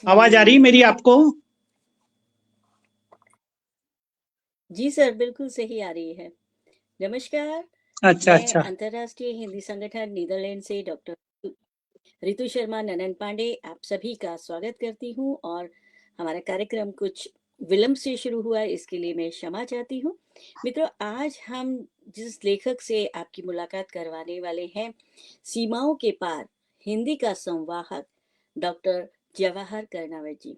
आवाज आ रही मेरी आपको? जी सर, बिल्कुल सही आ रही है। नमस्कार, अच्छा मैं अच्छा। अंतर्राष्ट्रीय हिंदी संगठन नीदरलैंड से डॉक्टर रितु शर्मा ननन पांडे आप सभी का स्वागत करती हूँ। और हमारा कार्यक्रम कुछ विलंब से शुरू हुआ, इसके लिए मैं क्षमा चाहती हूँ। मित्रों, आज हम जिस लेखक से आपकी मुलाकात करवाने वाले हैं, सीमाओं के पार हिंदी का संवाहक डॉक्टर जवाहर कर्नावत जी।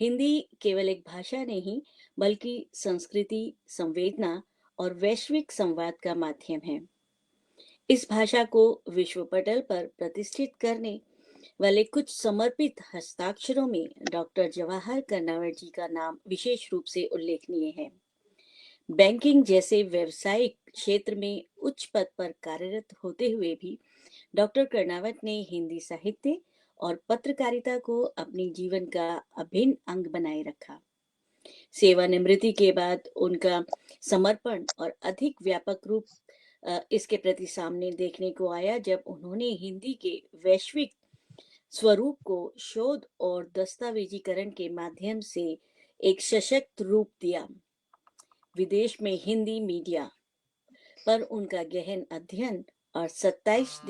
हिंदी केवल एक भाषा नहीं, बल्कि संस्कृति, संवेदना और वैश्विक संवाद का माध्यम है। इस भाषा को विश्व पटल पर प्रतिष्ठित करने वाले कुछ समर्पित हस्ताक्षरों में डॉक्टर जवाहर कर्नावत जी का नाम विशेष रूप से उल्लेखनीय है। बैंकिंग जैसे व्यावसायिक क्षेत्र में उच्च पद पर कार्यरत होते हुए भी डॉक्टर कर्नावत ने हिंदी साहित्य और पत्रकारिता को अपने जीवन का अभिन्न अंग बनाए रखा। सेवानिवृत्ति के बाद उनका समर्पण और अधिक व्यापक रूप इसके प्रति सामने देखने को आया, जब उन्होंने हिंदी के वैश्विक स्वरूप को शोध और दस्तावेजीकरण के माध्यम से एक सशक्त रूप दिया। विदेश में हिंदी मीडिया पर उनका गहन अध्ययन और 27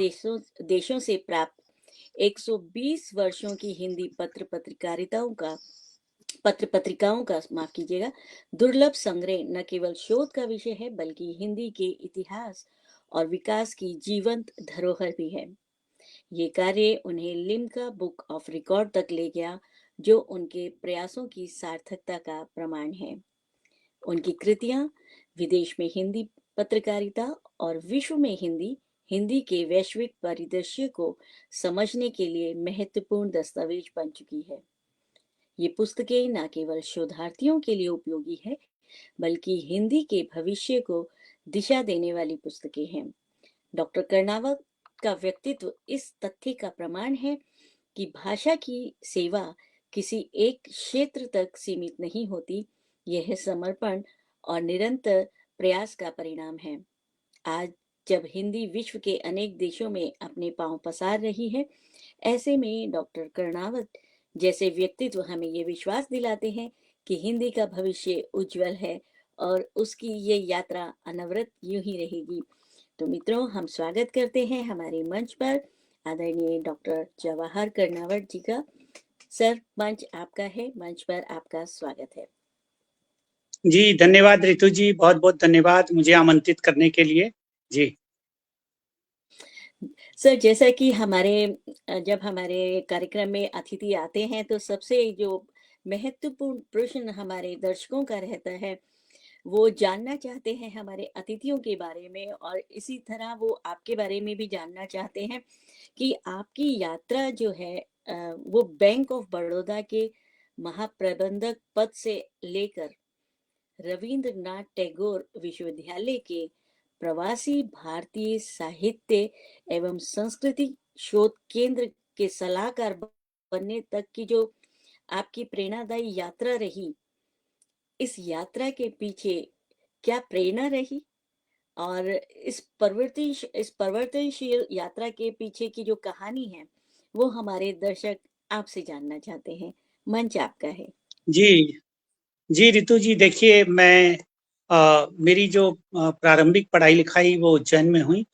देशों से प्राप्त 120 वर्षों की हिंदी पत्र पत्रिकाओं का माफ कीजिएगा दुर्लभ संग्रह न केवल शोध का विषय है, बल्कि हिंदी के इतिहास और विकास की जीवंत धरोहर भी है। ये कार्य उन्हें लिम्का बुक ऑफ रिकॉर्ड तक ले गया, जो उनके प्रयासों की सार्थकता का प्रमाण है। उनकी कृतियां विदेश में हिंदी पत्रकारिता और विश्व में हिंदी के वैश्विक परिदृश्य को समझने के लिए महत्वपूर्ण दस्तावेज बन चुकी है। ये पुस्तकें न केवल शोधार्थियों के लिए उपयोगी है, बल्कि हिंदी के भविष्य को दिशा देने वाली पुस्तकें हैं। डॉक्टर कर्नावत का व्यक्तित्व इस तथ्य का प्रमाण है कि भाषा की सेवा किसी एक क्षेत्र तक सीमित नहीं होती। यह समर्पण और निरंतर प्रयास का परिणाम है। आज जब हिंदी विश्व के अनेक देशों में अपने पांव पसार रही है, ऐसे में डॉक्टर कर्नावत जैसे व्यक्तित्व हमें ये विश्वास दिलाते हैं कि हिंदी का भविष्य उज्जवल है और उसकी ये यात्रा अनवरत यूं ही रहेगी। तो मित्रों, हम स्वागत करते हैं हमारे मंच पर आदरणीय डॉक्टर जवाहर कर्नावत जी का। सर, मंच आपका है, मंच पर आपका स्वागत है। जी धन्यवाद रितु जी, बहुत बहुत धन्यवाद मुझे आमंत्रित करने के लिए। जी सर, जैसा कि जब हमारे कार्यक्रम में अतिथि आते हैं, तो सबसे जो महत्वपूर्ण प्रश्न हमारे दर्शकों का रहता है, वो जानना चाहते हैं हमारे अतिथियों के बारे में, और इसी तरह वो आपके बारे में भी जानना चाहते हैं कि आपकी यात्रा जो है वो बैंक ऑफ बड़ौदा के महाप्रबंधक पद से लेकर रविंद्रनाथ टैगोर विश्वविद्यालय के प्रवासी भारतीय साहित्य एवं संस्कृति शोध केंद्र के सलाहकार बनने तक की जो आपकी प्रेरणादायी यात्रा रही, इस यात्रा के पीछे क्या प्रेरणा रही, और इस परिवर्तनशील यात्रा के पीछे की जो कहानी है, वो हमारे दर्शक आपसे जानना चाहते हैं। मंच आपका है। जी जी रितु जी, देखिए मैं मेरी जो प्रारंभिक पढ़ाई लिखाई वो उज्जैन में हुई।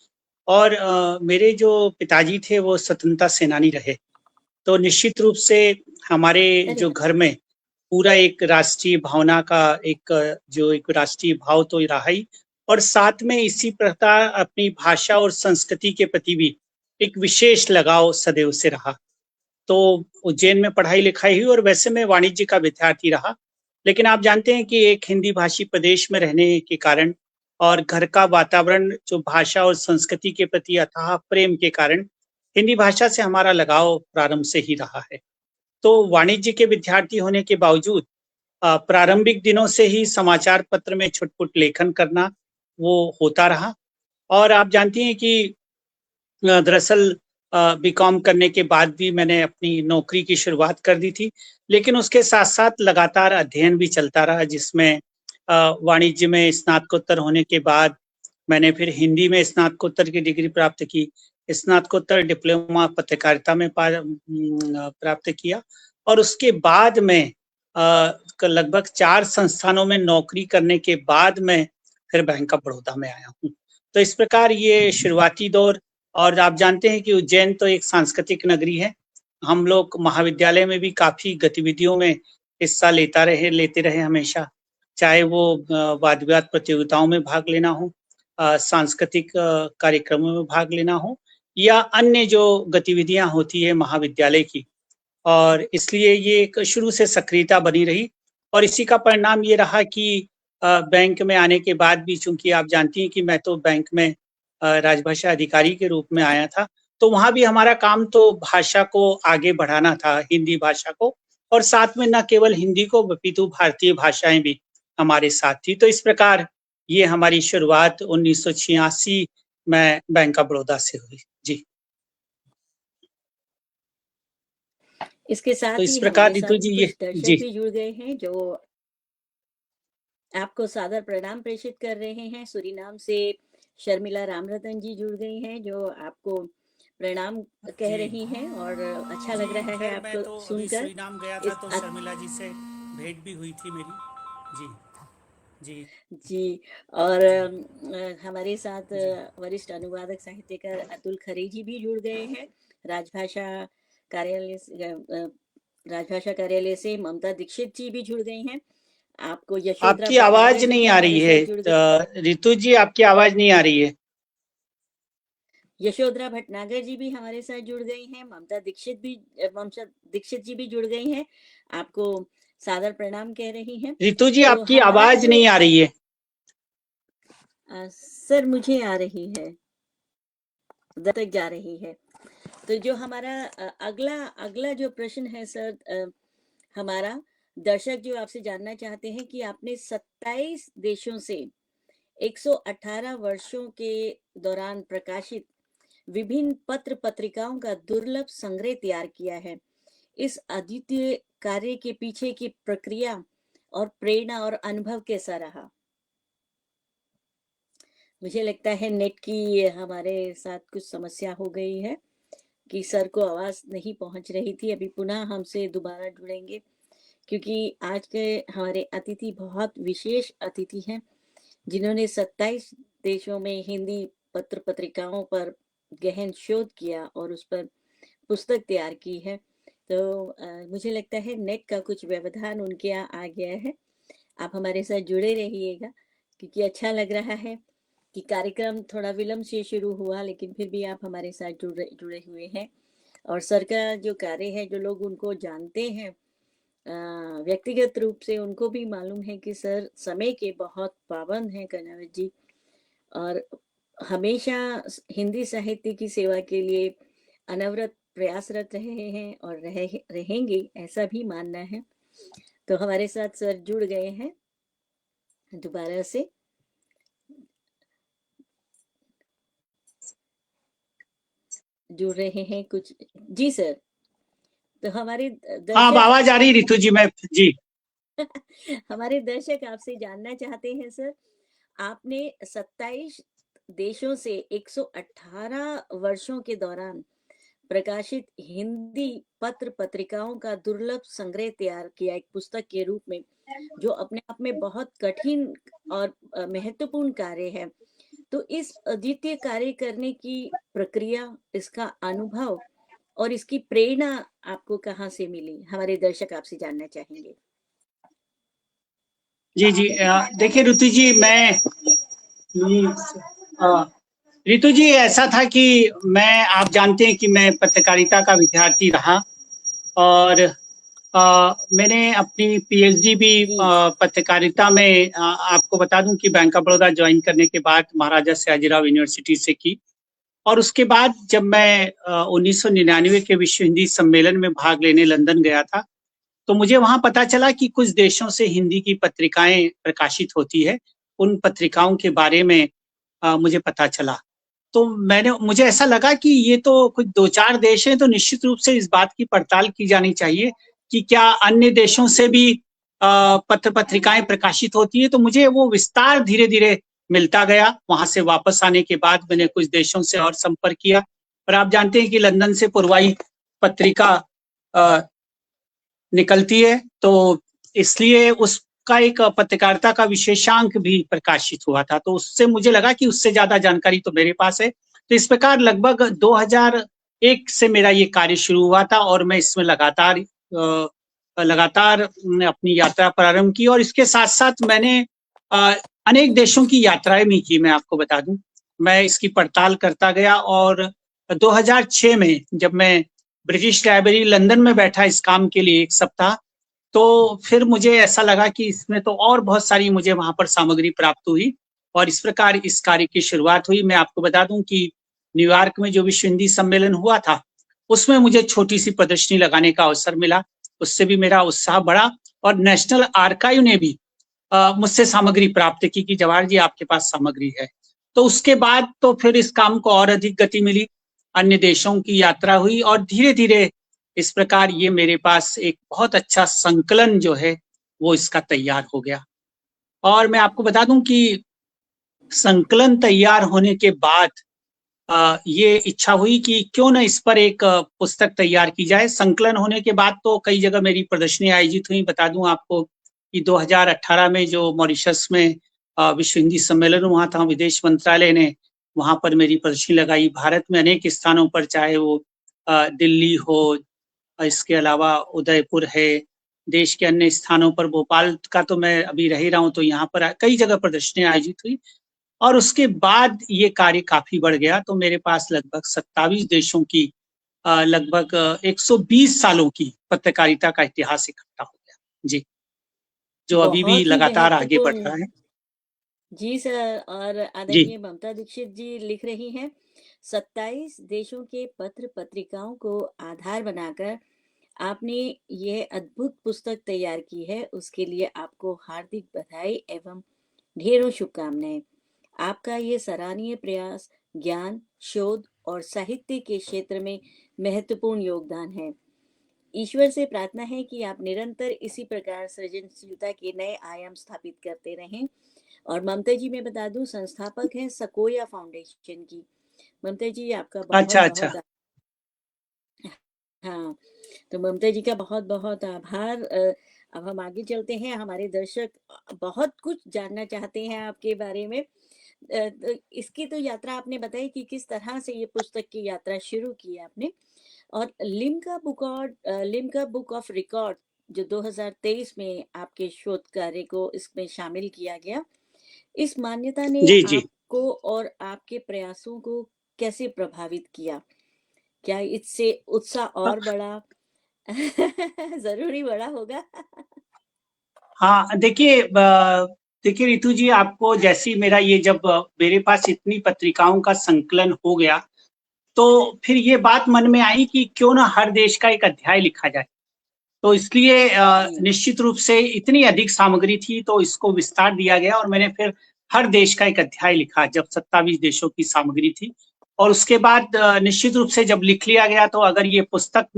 और मेरे जो पिताजी थे वो स्वतंत्रता सेनानी रहे। तो निश्चित रूप से हमारे अरे जो वाह। घर में पूरा एक राष्ट्रीय भावना का जो एक राष्ट्रीय भाव तो रहा ही, और साथ में इसी प्रकार अपनी भाषा और संस्कृति के प्रति भी एक विशेष लगाव सदैव से रहा। तो उज्जैन में पढ़ाई लिखाई हुई, और वैसे मैं वाणिज्य का विद्यार्थी रहा। लेकिन आप जानते हैं कि एक हिंदी भाषी प्रदेश में रहने के कारण और घर का वातावरण जो भाषा और संस्कृति के प्रति अथाह प्रेम के कारण हिंदी भाषा से हमारा लगाव प्रारंभ से ही रहा है। तो वाणिज्य के विद्यार्थी होने के बावजूद प्रारंभिक दिनों से ही समाचार पत्र में छुटपुट लेखन करना वो होता रहा। और आप जानती हैं कि दरअसल बीकॉम करने के बाद भी मैंने अपनी नौकरी की शुरुआत कर दी थी, लेकिन उसके साथ साथ लगातार अध्ययन भी चलता रहा, जिसमें वाणिज्य में स्नातकोत्तर होने के बाद मैंने फिर हिंदी में स्नातकोत्तर की डिग्री प्राप्त की। स्नातकोत्तर डिप्लोमा पत्रकारिता में प्राप्त किया और उसके बाद में लगभग 4 संस्थानों में नौकरी करने के बाद मैं फिर बैंक ऑफ बड़ौदा में आया हूँ। तो इस प्रकार ये शुरुआती दौर, और आप जानते हैं कि उज्जैन तो एक सांस्कृतिक नगरी है। हम लोग महाविद्यालय में भी काफी गतिविधियों में हिस्सा लेते रहे हमेशा, चाहे वो वाद विवाद प्रतियोगिताओं में भाग लेना हो, सांस्कृतिक कार्यक्रमों में भाग लेना हो, या अन्य जो गतिविधियां होती है महाविद्यालय की। और इसलिए ये एक शुरू से सक्रियता बनी रही और इसी का परिणाम ये रहा कि बैंक में आने के बाद भी, चूंकि आप जानती हैं कि मैं तो बैंक में राजभाषा अधिकारी के रूप में आया था, तो वहाँ भी हमारा काम तो भाषा को आगे बढ़ाना था, हिंदी भाषा को, और साथ में न केवल हिंदी को अपितु भारतीय भाषाएं भी हमारे साथ थी। तो इस प्रकार ये हमारी शुरुआत 1986 में बैंक ऑफ बड़ौदा से हुई। जी, इसके साथ तो इस ही प्रकार हमारे रितु साथ जी कुछ ये दर्शक जी भी जुड़ गए हैं जो आपको सादर प्रणाम प्रेषित कर रहे हैं। सूरीनाम से शर्मिला रामरतन जी जुड़ गई हैं जो आपको प्रणाम कह रही हैं और अच्छा लग रहा है आपको मैं तो अभी सुनकर। सूरीनाम गया था तो शर्मिला जी से भेंट भी हुई थी मेरी। जी जी जी, और हमारे साथ वरिष्ठ अनुवादक साहित्यकार अतुल खरे जी भी जुड़ गए हैं। राजभाषा कार्यालय से ममता दीक्षित जी भी जुड़ गई हैं। आपको यशोधरा आपकी आवाज भटनागर जी नहीं भी आ हमारे रही साथ जुड़ गई। है रितु जी, आपकी आवाज नहीं आ रही है। यशोधरा भटनागर जी भी हमारे साथ जुड़ गई हैं। ममता दीक्षित जी भी जुड़ गई हैं। आपको सादर प्रणाम कह रही हैं। रितु जी, तो आपकी हमारा आवाज जो नहीं आ रही है। सर मुझे आ रही है, उधर तक जा रही है। तो जो हमारा अगला जो प्रश्न है सर, हमारा दर्शक जो आपसे जानना चाहते हैं कि आपने 27 देशों से 118 वर्षों के दौरान प्रकाशित विभिन्न पत्र पत्रिकाओं का दुर्लभ संग्रह तैयार किया है। इस अद्वितीय कार्य के पीछे की प्रक्रिया और प्रेरणा और अनुभव कैसा रहा? मुझे लगता है नेट की हमारे साथ कुछ समस्या हो गई है कि सर को आवाज नहीं पहुंच रही थी। अभी पुनः हमसे दोबारा जुड़ेंगे क्योंकि आज के हमारे अतिथि बहुत विशेष अतिथि हैं जिन्होंने 27 देशों में हिंदी पत्र पत्रिकाओं पर गहन शोध किया और उस पर पुस्तक तैयार की है। तो मुझे लगता है नेट का कुछ व्यवधान उनके यहाँ आ गया है। आप हमारे साथ जुड़े रहिएगा क्योंकि अच्छा लग रहा है कि कार्यक्रम थोड़ा विलंब से शुरू हुआ लेकिन फिर भी आप हमारे साथ जुड़े हुए हैं। और सर का जो कार्य है, जो लोग उनको जानते हैं व्यक्तिगत रूप से, उनको भी मालूम है कि सर समय के बहुत पाबंद हैं कर्नावत जी, और हमेशा हिंदी साहित्य की सेवा के लिए अनवरत प्रयासरत रहे हैं और रहेंगे, ऐसा भी मानना है। तो हमारे साथ सर जुड़ गए हैं दोबारा से। जुड़ रहे हैं कुछ। जी सर, तो हमारे हाँ, आवाज आ रही रितु जी, मैं जी हमारे दर्शक आपसे जानना चाहते हैं सर, आपने 27 देशों से 118 वर्षों के दौरान प्रकाशित हिंदी पत्र पत्रिकाओं का दुर्लभ संग्रह तैयार किया एक पुस्तक के रूप में, जो अपने आप में बहुत कठिन और महत्वपूर्ण कार्य है। तो इस अद्वितीय कार्य करने की प्रक्रिया, इसका अनुभव और इसकी प्रेरणा आपको कहाँ से मिली? हमारे दर्शक आपसे जानना चाहेंगे। जी जी देखिए रितु जी, रितु जी ऐसा था कि आप जानते हैं कि मैं पत्रकारिता का विद्यार्थी रहा और मैंने अपनी पीएचडी भी पत्रकारिता में आपको बता दूं कि बैंक ऑफ बड़ौदा ज्वाइन करने के बाद महाराजा सयाजीराव यूनिवर्सिटी से की। और उसके बाद जब मैं 1999 के विश्व हिंदी सम्मेलन में भाग लेने लंदन गया था, तो मुझे वहां पता चला कि कुछ देशों से हिंदी की पत्रिकाएं प्रकाशित होती है। उन पत्रिकाओं के बारे में मुझे पता चला, तो मुझे ऐसा लगा कि ये तो कुछ 2-4 देश हैं, तो निश्चित रूप से इस बात की पड़ताल की जानी चाहिए कि क्या अन्य देशों से भी पत्र पत्रिकाएं प्रकाशित होती है। तो मुझे वो विस्तार धीरे धीरे मिलता गया। वहां से वापस आने के बाद मैंने कुछ देशों से और संपर्क किया और आप जानते हैं कि लंदन से पूर्वाई पत्रिका निकलती है, तो इसलिए उसका एक पत्रकारिता का विशेषांक भी प्रकाशित हुआ था। तो उससे मुझे लगा कि उससे ज्यादा जानकारी तो मेरे पास है। तो इस प्रकार लगभग 2001 से मेरा ये कार्य शुरू हुआ था और मैं इसमें लगातार अपनी यात्रा प्रारंभ की। और इसके साथ साथ मैंने अनेक देशों की यात्राएं भी की। मैं आपको बता दूं, मैं इसकी पड़ताल करता गया और 2006 में जब मैं ब्रिटिश लाइब्रेरी लंदन में बैठा इस काम के लिए एक सप्ताह, तो फिर मुझे ऐसा लगा कि इसमें तो और बहुत सारी मुझे वहां पर सामग्री प्राप्त हुई और इस प्रकार इस कार्य की शुरुआत हुई। मैं आपको बता दूं कि न्यूयॉर्क में जो विश्व हिंदी सम्मेलन हुआ था, उसमें मुझे छोटी सी प्रदर्शनी लगाने का अवसर मिला। उससे भी मेरा उत्साह बढ़ा और नेशनल आर्काइव ने भी मुझसे सामग्री प्राप्त की कि जवाहर जी आपके पास सामग्री है। तो उसके बाद तो फिर इस काम को और अधिक गति मिली, अन्य देशों की यात्रा हुई और धीरे धीरे इस प्रकार ये मेरे पास एक बहुत अच्छा संकलन जो है वो इसका तैयार हो गया। और मैं आपको बता दूं कि संकलन तैयार होने के बाद ये इच्छा हुई कि क्यों न इस पर एक पुस्तक तैयार की जाए। संकलन होने के बाद तो कई जगह मेरी प्रदर्शनी आयोजित हुई। बता दूं आपको कि 2018 में जो मॉरिशस में विश्व हिंदी सम्मेलन हुआ था, विदेश मंत्रालय ने वहां पर मेरी प्रदर्शनी लगाई। भारत में अनेक स्थानों पर, चाहे वो दिल्ली हो, इसके अलावा उदयपुर है, देश के अन्य स्थानों पर, भोपाल का तो मैं अभी रह ही रहा हूँ, तो यहाँ पर कई जगह प्रदर्शनी आयोजित हुई। और उसके बाद ये कार्य काफी बढ़ गया, तो मेरे पास लगभग 27 देशों की लगभग 120 सालों की पत्रकारिता का इतिहास इकट्ठा हो गया जी, जो अभी भी बहुत ही लगातार आगे बढ़ महत्वपूर्ण। रहा है। जी सर, और जी आदरणीय ममता दीक्षित जी लिख रही हैं, 27 देशों के पत्र पत्रिकाओं को आधार बनाकर आपने यह अद्भुत पुस्तक तैयार की है, उसके लिए आपको हार्दिक बधाई एवं ढेरों शुभकामनाएं। आपका ये सराहनीय प्रयास ज्ञान, शोध और साहित्य के क्षेत्र में महत्वपूर्ण योगदान है। ईश्वर से प्रार्थना है कि आप निरंतर इसी प्रकार सृजनशीलता के नए आयाम स्थापित करते रहें। और ममता जी, मैं बता दूं, संस्थापक हैं सकोया फाउंडेशन की। ममता जी आपका बहुत अच्छा अच्छा। बहुत हाँ, तो ममता जी का बहुत बहुत आभार। अब हम आगे चलते हैं। हमारे दर्शक बहुत कुछ जानना चाहते हैं आपके बारे में। तो इसकी तो यात्रा आपने बताई कि किस तरह से ये पुस्तक की यात्रा शुरू की आपने। और लिम्का बुक ऑफ रिकॉर्ड जो 2023 में आपके शोध कार्य को इसमें शामिल किया गया, इस मान्यता ने जी जी। आपको और आपके प्रयासों को कैसे प्रभावित किया? क्या इससे उत्साह और बढ़ा? जरूरी बढ़ा होगा। हाँ देखिए रितु जी, आपको जैसी मेरा ये जब मेरे पास इतनी पत्रिकाओं का संकलन हो गया, तो फिर ये बात मन में आई कि क्यों ना हर देश का एक अध्याय लिखा जाए। तो इसलिए जी निश्चित रूप से इतनी अधिक सामग्री थी तो इसको विस्तार दिया गया और मैंने फिर हर देश का एक अध्याय लिखा जब 27 देशों की सामग्री थी। और उसके बाद निश्चित रूप से जब लिख लिया गया, तो अगर ये पुस्तक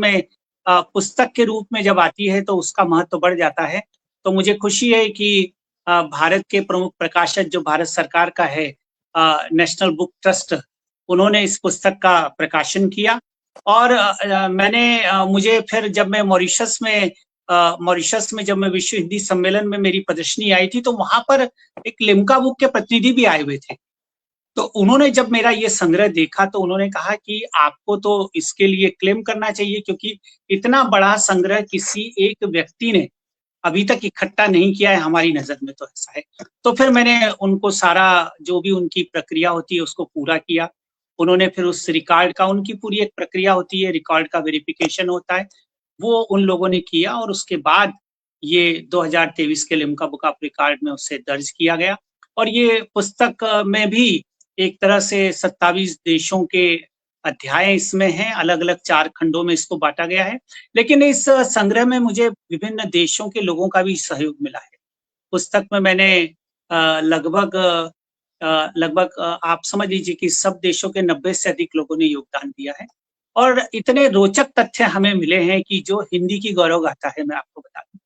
के रूप में जब आती है तो उसका महत्व बढ़ जाता है। तो मुझे खुशी है कि भारत के प्रमुख प्रकाशक जो भारत सरकार का है, नेशनल बुक ट्रस्ट, उन्होंने इस पुस्तक का प्रकाशन किया। और मुझे फिर जब मैं मॉरिशस में जब मैं विश्व हिंदी सम्मेलन में मेरी प्रदर्शनी आई थी, तो वहां पर एक लिम्का बुक के प्रतिनिधि भी आए हुए थे। तो उन्होंने जब मेरा ये संग्रह देखा तो उन्होंने कहा कि आपको तो इसके लिए क्लेम करना चाहिए, क्योंकि इतना बड़ा संग्रह किसी एक व्यक्ति ने अभी तक इकट्ठा नहीं किया है, हमारी नजर में तो ऐसा है। तो फिर मैंने उनको सारा जो भी उनकी प्रक्रिया होती है उसको पूरा किया। उन्होंने फिर उस रिकॉर्ड का, उनकी पूरी एक प्रक्रिया होती है, रिकॉर्ड का वेरिफिकेशन होता है, वो उन लोगों ने किया और उसके बाद ये 2023 के लिम्का बुक ऑफ रिकॉर्ड में उसे दर्ज किया गया। और ये पुस्तक में भी एक तरह से 27 देशों के अध्याय इसमें हैं, अलग अलग 4 खंडों में इसको बांटा गया है। लेकिन इस संग्रह में मुझे विभिन्न देशों के लोगों का भी सहयोग मिला है। पुस्तक में मैंने लगभग आप समझ लीजिए कि सब देशों के 90 से अधिक लोगों ने योगदान दिया है। और इतने रोचक तथ्य हमें मिले हैं कि जो हिंदी की गौरव गाथा है, मैं आपको बता दूं।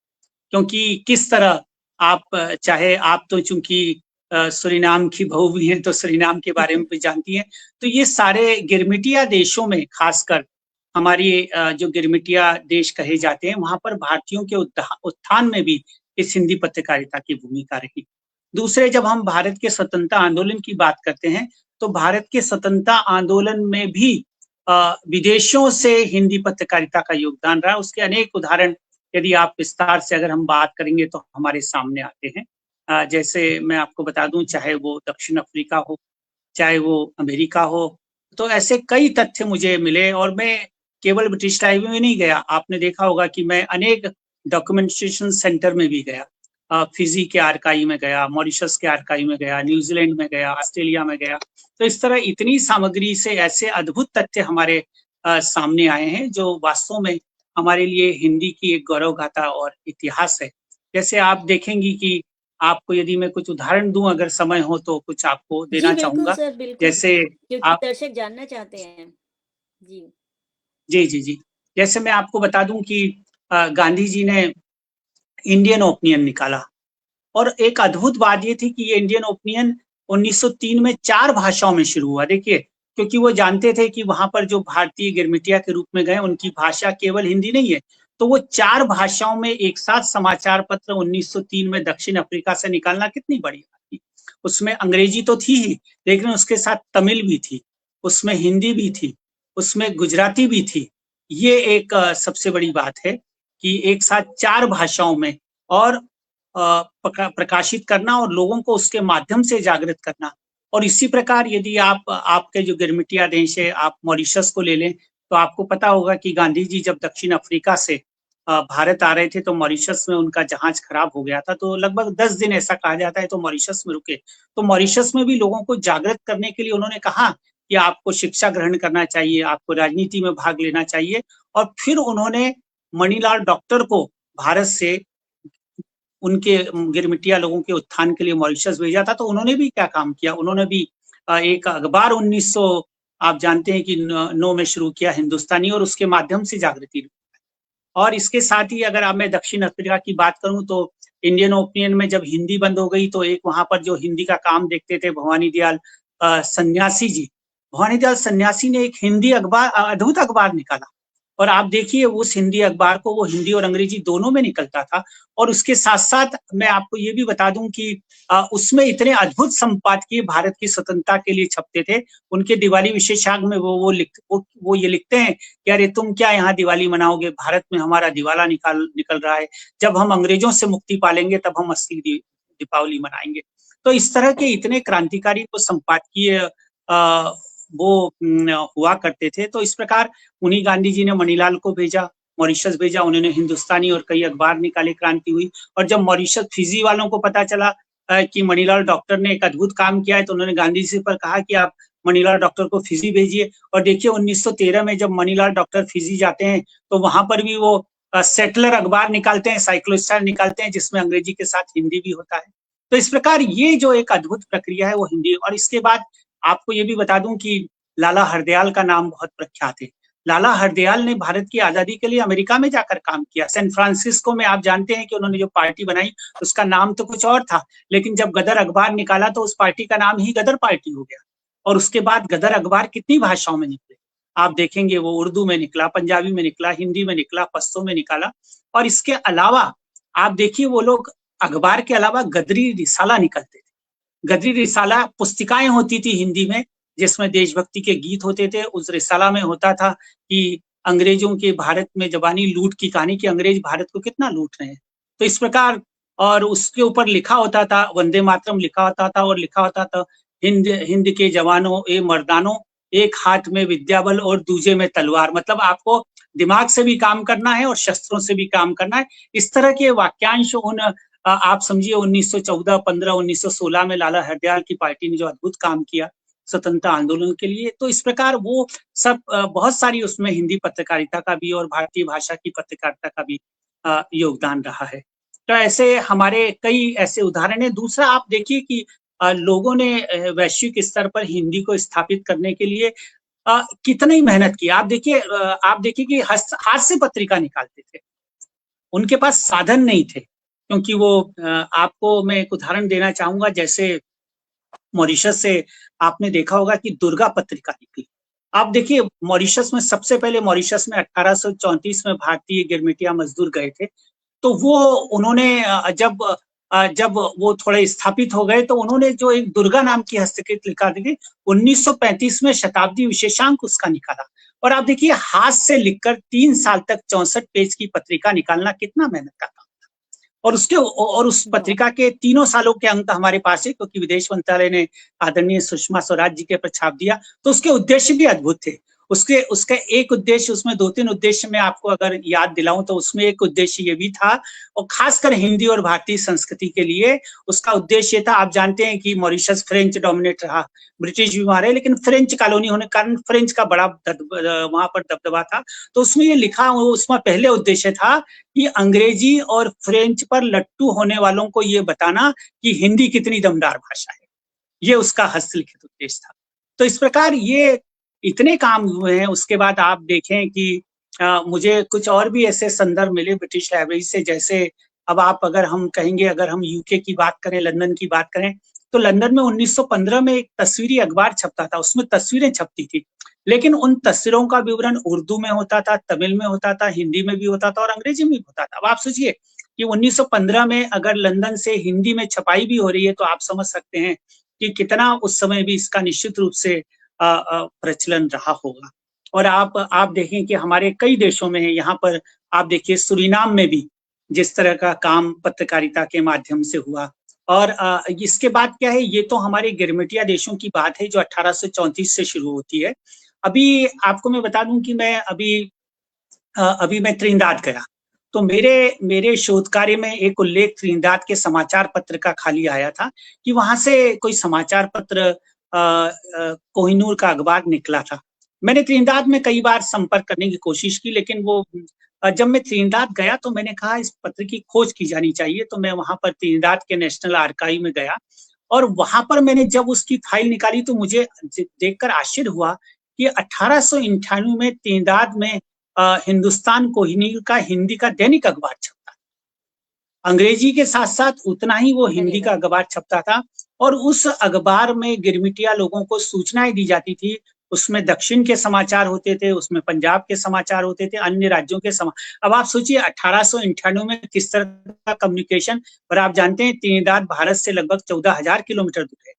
क्योंकि किस तरह आप चाहे आप तो चूंकि सुरीनाम की बहू भी हैं तो सुरीनाम के बारे में भी जानती हैं। तो ये सारे गिरमिटिया देशों में खासकर हमारी जो गिरमिटिया देश कहे जाते हैं वहां पर भारतीयों के उत्थान में भी इस हिंदी पत्रकारिता की भूमिका रही। दूसरे, जब हम भारत के स्वतंत्रता आंदोलन की बात करते हैं तो भारत के स्वतंत्रता आंदोलन में भी विदेशों से हिंदी पत्रकारिता का योगदान रहा। उसके अनेक उदाहरण यदि आप विस्तार से अगर हम बात करेंगे तो हमारे सामने आते हैं। जैसे मैं आपको बता दूं, चाहे वो दक्षिण अफ्रीका हो, चाहे वो अमेरिका हो, तो ऐसे कई तथ्य मुझे मिले। और मैं केवल ब्रिटिश लाइब्रेरी में नहीं गया, आपने देखा होगा कि मैं अनेक डॉक्यूमेंटेशन सेंटर में भी गया। फिजी के आर्काइव में गया, मॉरिशस के आर्काइव में गया, न्यूजीलैंड में गया, ऑस्ट्रेलिया में गया। तो इस तरह इतनी सामग्री से ऐसे अद्भुत तथ्य हमारे सामने आए हैं जो वास्तव में हमारे लिए हिंदी की एक गौरव गाथा और इतिहास है। जैसे आप देखेंगी कि आपको यदि मैं कुछ उदाहरण दूं, अगर समय हो तो कुछ आपको जी देना बिल्कुल चाहूंगा। सर, बिल्कुल, जैसे क्योंकि आप दर्शक जानना चाहते हैं। जी जी जी जी, जैसे मैं आपको बता दूं कि गांधी जी ने इंडियन ओपिनियन निकाला। और एक अद्भुत बात ये थी कि ये इंडियन ओपिनियन 1903 में 4 भाषाओं में शुरू हुआ। देखिए, क्योंकि वो जानते थे कि वहां पर जो भारतीय गिरमिटिया के रूप में गए उनकी भाषा केवल हिंदी नहीं है, तो वो 4 भाषाओं में एक साथ समाचार पत्र 1903 में दक्षिण अफ्रीका से निकालना कितनी बड़ी बात थी। उसमें अंग्रेजी तो थी ही, लेकिन उसके साथ तमिल भी थी, उसमें हिंदी भी थी, उसमें गुजराती भी थी। ये एक सबसे बड़ी बात है कि एक साथ 4 भाषाओं में और प्रकाशित करना और लोगों को उसके माध्यम से जागृत करना। और इसी प्रकार यदि आप आपके जो गिरमिटिया देश है, आप मॉरिशस को ले लें, तो आपको पता होगा कि गांधी जी जब दक्षिण अफ्रीका से भारत आ रहे थे तो मॉरिशस में उनका जहाज खराब हो गया था। तो लगभग 10 दिन ऐसा कहा जाता है तो मॉरिशस में रुके। तो मॉरिशस में भी लोगों को जागृत करने के लिए उन्होंने कहा कि आपको शिक्षा ग्रहण करना चाहिए, आपको राजनीति में भाग लेना चाहिए। और फिर उन्होंने मणिलाल डॉक्टर को भारत से उनके गिरमिटिया लोगों के उत्थान के लिए मॉरिशस भेजा था। तो उन्होंने भी क्या काम किया, उन्होंने भी एक अखबार 1900 आप जानते हैं कि 9 में शुरू किया, हिंदुस्तानी, और उसके माध्यम से जागृति। और इसके साथ ही अगर आप मैं दक्षिण अफ्रीका की बात करूं तो इंडियन ओपिनियन में जब हिंदी बंद हो गई तो एक वहां पर जो हिंदी का काम देखते थे भवानी दयाल सन्यासी जी, भवानी दयाल सन्यासी ने एक हिंदी अखबार, अद्भुत अखबार निकाला। और आप देखिए उस हिंदी अखबार को, वो हिंदी और अंग्रेजी दोनों में निकलता था। और उसके साथ साथ मैं आपको ये भी बता दूं कि उसमें इतने अद्भुत संपादकीय भारत की स्वतंत्रता के लिए छपते थे। उनके दिवाली विशेषांक में वो ये लिखते हैं कि अरे तुम क्या यहाँ दिवाली मनाओगे, भारत में हमारा दिवाला निकल रहा है, जब हम अंग्रेजों से मुक्ति पालेंगे तब हम असली दीपावली मनाएंगे। तो इस तरह के इतने क्रांतिकारी वो संपादकीय वो हुआ करते थे। तो इस प्रकार उन्हीं गांधी जी ने मणिलाल को भेजा, मॉरिशस भेजा, उन्होंने हिंदुस्तानी और कई अखबार निकाले, क्रांति हुई। और जब मॉरिशस फिजी वालों को पता चला कि मणिलाल डॉक्टर ने एक अद्भुत काम किया है तो उन्होंने गांधी जी पर कहा कि आप मणिलाल डॉक्टर को फिजी भेजिए। और देखिए 1913 में जब मणिलाल डॉक्टर फिजी जाते हैं तो वहां पर भी वो सेटलर अखबार निकालते हैं, साइक्लोस्टार निकालते हैं, जिसमें अंग्रेजी के साथ हिंदी भी होता है। तो इस प्रकार ये जो एक अद्भुत प्रक्रिया है वो हिंदी। और इसके बाद आपको ये भी बता दूं कि लाला हरदयाल का नाम बहुत प्रख्यात है। लाला हरदयाल ने भारत की आजादी के लिए अमेरिका में जाकर काम किया। सैन फ्रांसिस्को में आप जानते हैं कि उन्होंने जो पार्टी बनाई उसका नाम तो कुछ और था, लेकिन जब गदर अखबार निकाला तो उस पार्टी का नाम ही गदर पार्टी हो गया। और उसके बाद गदर अखबार कितनी भाषाओं में निकले आप देखेंगे, वो उर्दू में निकला, पंजाबी में निकला, हिंदी में निकला, पश्तो में निकाला। और इसके अलावा आप देखिए वो लोग अखबार के अलावा गदरी रिसाला निकलते थे। गदरी रिसाला पुस्तिकाएं होती थी हिंदी में जिसमें देशभक्ति के गीत होते थे। उस रिसाला में होता था कि अंग्रेजों के भारत में जबानी लूट की कहानी, कि अंग्रेज भारत को कितना लूट रहे हैं। तो इस प्रकार, और उसके ऊपर लिखा होता था, वंदे मातरम लिखा होता था, और लिखा होता था हिंद हिंद के जवानों ए मर्दानों, एक हाथ में विद्या बल और दूजे में तलवार। मतलब आपको दिमाग से भी काम करना है और शस्त्रों से भी काम करना है। इस तरह के वाक्यांश उन आप समझिए 1914, 15, 1916 में लाला हरदयाल की पार्टी ने जो अद्भुत काम किया स्वतंत्रता आंदोलन के लिए। तो इस प्रकार वो सब बहुत सारी उसमें हिंदी पत्रकारिता का भी और भारतीय भाषा की पत्रकारिता का भी योगदान रहा है। तो ऐसे हमारे कई ऐसे उदाहरण हैं। दूसरा आप देखिए कि लोगों ने वैश्विक स्तर पर हिंदी को स्थापित करने के लिए कितनी मेहनत की। आप देखिए कि हाथ से पत्रिका निकालते थे, उनके पास साधन नहीं थे। क्योंकि वो आपको मैं एक उदाहरण देना चाहूंगा। जैसे मॉरिशस से आपने देखा होगा कि दुर्गा पत्रिका निकली। आप देखिए मॉरिशस में सबसे पहले मॉरिशस में 1834 में भारतीय गिरमिटिया मजदूर गए थे। तो वो उन्होंने जब वो थोड़े स्थापित हो गए तो उन्होंने जो एक दुर्गा नाम की हस्तकृत लिखा थी 1935 में शताब्दी विशेषांक उसका निकाला। और आप देखिए हाथ से लिखकर 3 साल तक 64 पेज की पत्रिका निकालना कितना मेहनत का काम। और उस पत्रिका के 3 सालों के अंक हमारे पास है क्योंकि विदेश मंत्रालय ने आदरणीय सुषमा स्वराज जी के पर छाप दिया। तो उसके उद्देश्य भी अद्भुत थे। उसका एक उद्देश्य, उसमें 2-3 उद्देश्य मैं आपको अगर याद दिलाऊं तो उसमें एक उद्देश्य ये भी था, और खासकर हिंदी और भारतीय संस्कृति के लिए उसका उद्देश्य था। आप जानते हैं कि मॉरिशस फ्रेंच डोमिनेट रहा, ब्रिटिश भी वहां रहे, लेकिन फ्रेंच कॉलोनी होने के कारण फ्रेंच का बड़ा वहां पर दबदबा था। तो उसमें ये लिखा, उसमें पहले उद्देश्य था कि अंग्रेजी और फ्रेंच पर लट्टू होने वालों को ये बताना कि हिंदी कितनी दमदार भाषा है। ये उसका हस्तलिखित उद्देश्य था। तो इस प्रकार ये इतने काम हुए हैं। उसके बाद आप देखें कि मुझे कुछ और भी ऐसे संदर्भ मिले ब्रिटिश लाइब्रेरी से, जैसे अब आप अगर हम कहेंगे, अगर हम यूके की बात करें, लंदन की बात करें, तो लंदन में 1915 में एक तस्वीरी अखबार छपता था, उसमें तस्वीरें छपती थी, लेकिन उन तस्वीरों का विवरण उर्दू में होता था, तमिल में होता था, हिंदी में भी होता था और अंग्रेजी में भी होता था। अब आप सोचिए कि 1915 में अगर लंदन से हिंदी में छपाई भी हो रही है तो आप समझ सकते हैं कि कितना उस समय भी इसका निश्चित रूप से प्रचलन रहा होगा। और आप देखें कि हमारे कई देशों में है, यहाँ पर आप देखिए सुरीनाम में भी जिस तरह का काम पत्रकारिता के माध्यम से हुआ। और इसके बाद क्या है, ये तो हमारे गिरमिटिया देशों की बात है जो 1834 से शुरू होती है। अभी आपको मैं बता दूं कि मैं अभी मैं त्रिनिदाद गया, तो मेरे शोध कार्य में एक उल्लेख त्रिनिदाद के समाचार पत्र का खाली आया था कि वहां से कोई समाचार पत्र कोहिनूर का अखबार निकला था। मैंने त्रिनिदाद में कई बार संपर्क करने की कोशिश की, लेकिन वो जब मैं त्रिनिदाद गया तो मैंने कहा इस पत्र की खोज की जानी चाहिए। तो मैं वहां पर त्रिनिदाद के नेशनल आर्काइव में गया और वहां पर मैंने जब उसकी फाइल निकाली तो मुझे देखकर आश्चर्य हुआ कि 1898 में त्रिनिदाद में हिंदुस्तान कोहिनूर का हिंदी का दैनिक अखबार छपता, अंग्रेजी के साथ साथ उतना ही वो हिंदी का अखबार छपता था। और उस अखबार में गिरमिटिया लोगों को सूचनाएं दी जाती थी। उसमें दक्षिण के समाचार होते थे, उसमें पंजाब के समाचार होते थे, अन्य राज्यों के अब आप सोचिए 1898 में किस तरह का कम्युनिकेशन। और आप जानते हैं त्रिनिदाद भारत से लगभग 14,000 किलोमीटर दूर है,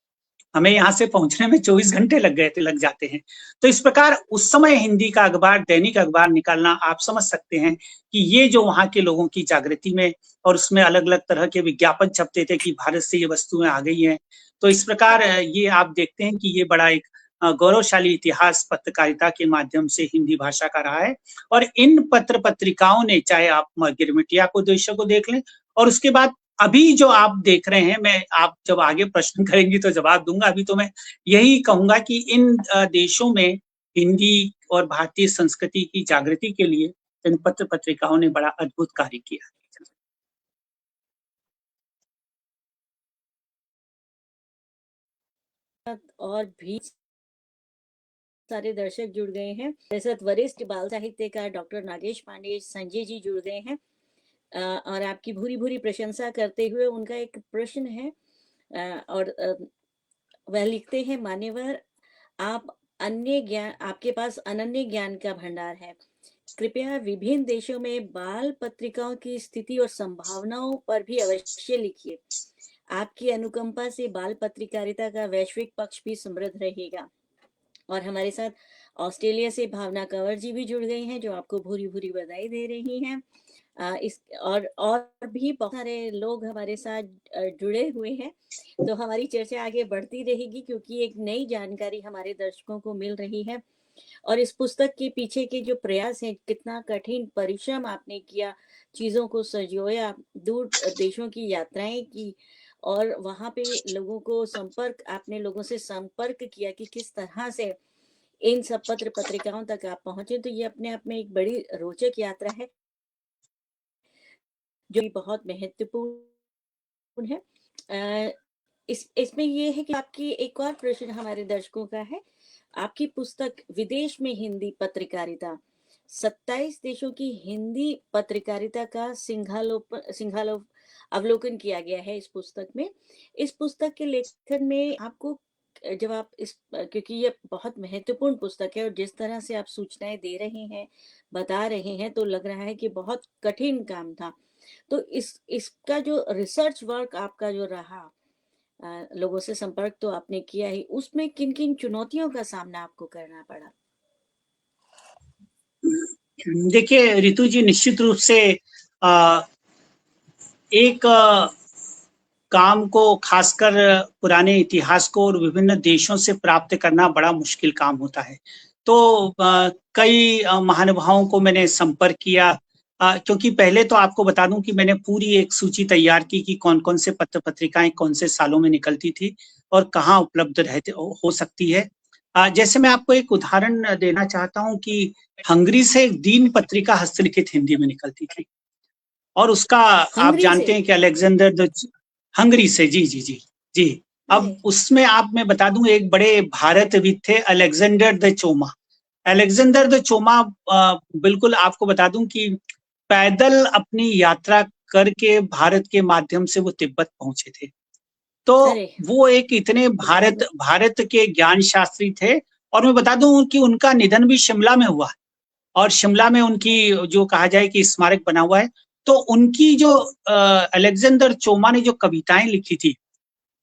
हमें यहाँ से पहुंचने में 24 घंटे लग जाते हैं। तो इस प्रकार उस समय हिंदी का अखबार, दैनिक अखबार निकालना, आप समझ सकते हैं कि ये जो वहाँ के लोगों की जागृति में, और उसमें अलग अलग तरह के विज्ञापन छपते थे कि भारत से ये वस्तुएं आ गई हैं। तो इस प्रकार ये आप देखते हैं कि ये बड़ा एक गौरवशाली इतिहास पत्रकारिता के माध्यम से हिंदी भाषा का रहा है। और इन पत्र पत्रिकाओं ने, चाहे आप गिरमिटिया को देशों को देख लें, और उसके बाद अभी जो आप देख रहे हैं, मैं आप जब आगे प्रश्न करेंगी तो जवाब दूंगा। अभी तो मैं यही कहूंगा कि इन देशों में हिंदी और भारतीय संस्कृति की जागृति के लिए इन पत्र पत्रिकाओं ने बड़ा अद्भुत कार्य किया। और भी सारे दर्शक जुड़ गए हैं। जैसे वरिष्ठ बाल साहित्यकार डॉक्टर नागेश पांडे संजय जी जुड़ गए हैं और आपकी भूरी भूरी प्रशंसा करते हुए उनका एक प्रश्न है और वह लिखते हैं, मान्यवर आपके पास अनन्य ज्ञान का भंडार है। कृपया विभिन्न देशों में बाल पत्रिकाओं की स्थिति और संभावनाओं पर भी अवश्य लिखिए। आपकी अनुकंपा से बाल पत्रकारिता का वैश्विक पक्ष भी समृद्ध रहेगा। और हमारे साथ ऑस्ट्रेलिया से भावना कंवर जी भी जुड़ गई हैं जो आपको भूरी भूरी बधाई दे रही हैं। इस और भी बहुत सारे लोग हमारे साथ जुड़े हुए हैं। तो हमारी चर्चा आगे बढ़ती रहेगी क्योंकि एक नई जानकारी हमारे दर्शकों को मिल रही है। और इस पुस्तक के पीछे के जो प्रयास हैं, कितना कठिन परिश्रम आपने किया, चीज़ों को संजोया, दूर देशों की यात्राएं की और वहाँ पे आपने लोगों से संपर्क किया कि किस तरह से इन सब पत्र पत्रिकाओं तक आप पहुंचे। तो ये अपने आप में एक बड़ी रोचक यात्रा है जो बहुत महत्वपूर्ण है। इसमें ये है कि आपकी एक और प्रश्न हमारे दर्शकों का है। आपकी पुस्तक विदेश में हिंदी पत्रकारिता, 27 देशों की हिंदी पत्रकारिता का अवलोकन किया गया है इस पुस्तक में। इस पुस्तक के लेखन में आपको जब आप क्योंकि ये बहुत महत्वपूर्ण पुस्तक है और जिस तरह से आप सूचनाएं दे रहे हैं, बता रहे हैं, तो लग रहा है कि बहुत कठिन काम था। तो इसका जो रिसर्च वर्क आपका जो रहा, लोगों से संपर्क तो आपने किया ही, उसमें किन किन चुनौतियों का सामना आपको करना पड़ा? देखिए रितु जी, निश्चित रूप से अ, एक काम को, खासकर पुराने इतिहास को और विभिन्न देशों से प्राप्त करना बड़ा मुश्किल काम होता है। तो कई महानुभावों को मैंने संपर्क किया, क्योंकि पहले तो आपको बता दूं कि मैंने पूरी एक सूची तैयार की कि कौन कौन से पत्र पत्रिकाएं कौन से सालों में निकलती थी और कहाँ उपलब्ध रहते हो सकती है। जैसे मैं आपको एक उदाहरण देना चाहता हूं कि हंगरी से एक दीन पत्रिका हस्तलिखित हिंदी में निकलती थी, और उसका आप हंगरी से? जानते हैं कि अलेक्जेंडर द, हंगरी से, जी जी जी जी। अरे! अब उसमें आप, मैं बता दूं, एक बड़े भारतविद थे Alexander the Choma. Alexander the Choma, बिल्कुल आपको बता दूं कि पैदल अपनी यात्रा करके भारत के माध्यम से वो तिब्बत पहुंचे थे। तो अरे! वो एक इतने भारत भारत के ज्ञान शास्त्री थे। और मैं बता दूं कि उनका निधन भी शिमला में हुआ, और शिमला में उनकी जो कहा जाए कि स्मारक बना हुआ है। तो उनकी जो अलेक्जेंडर चोमा ने जो कविताएं लिखी थी,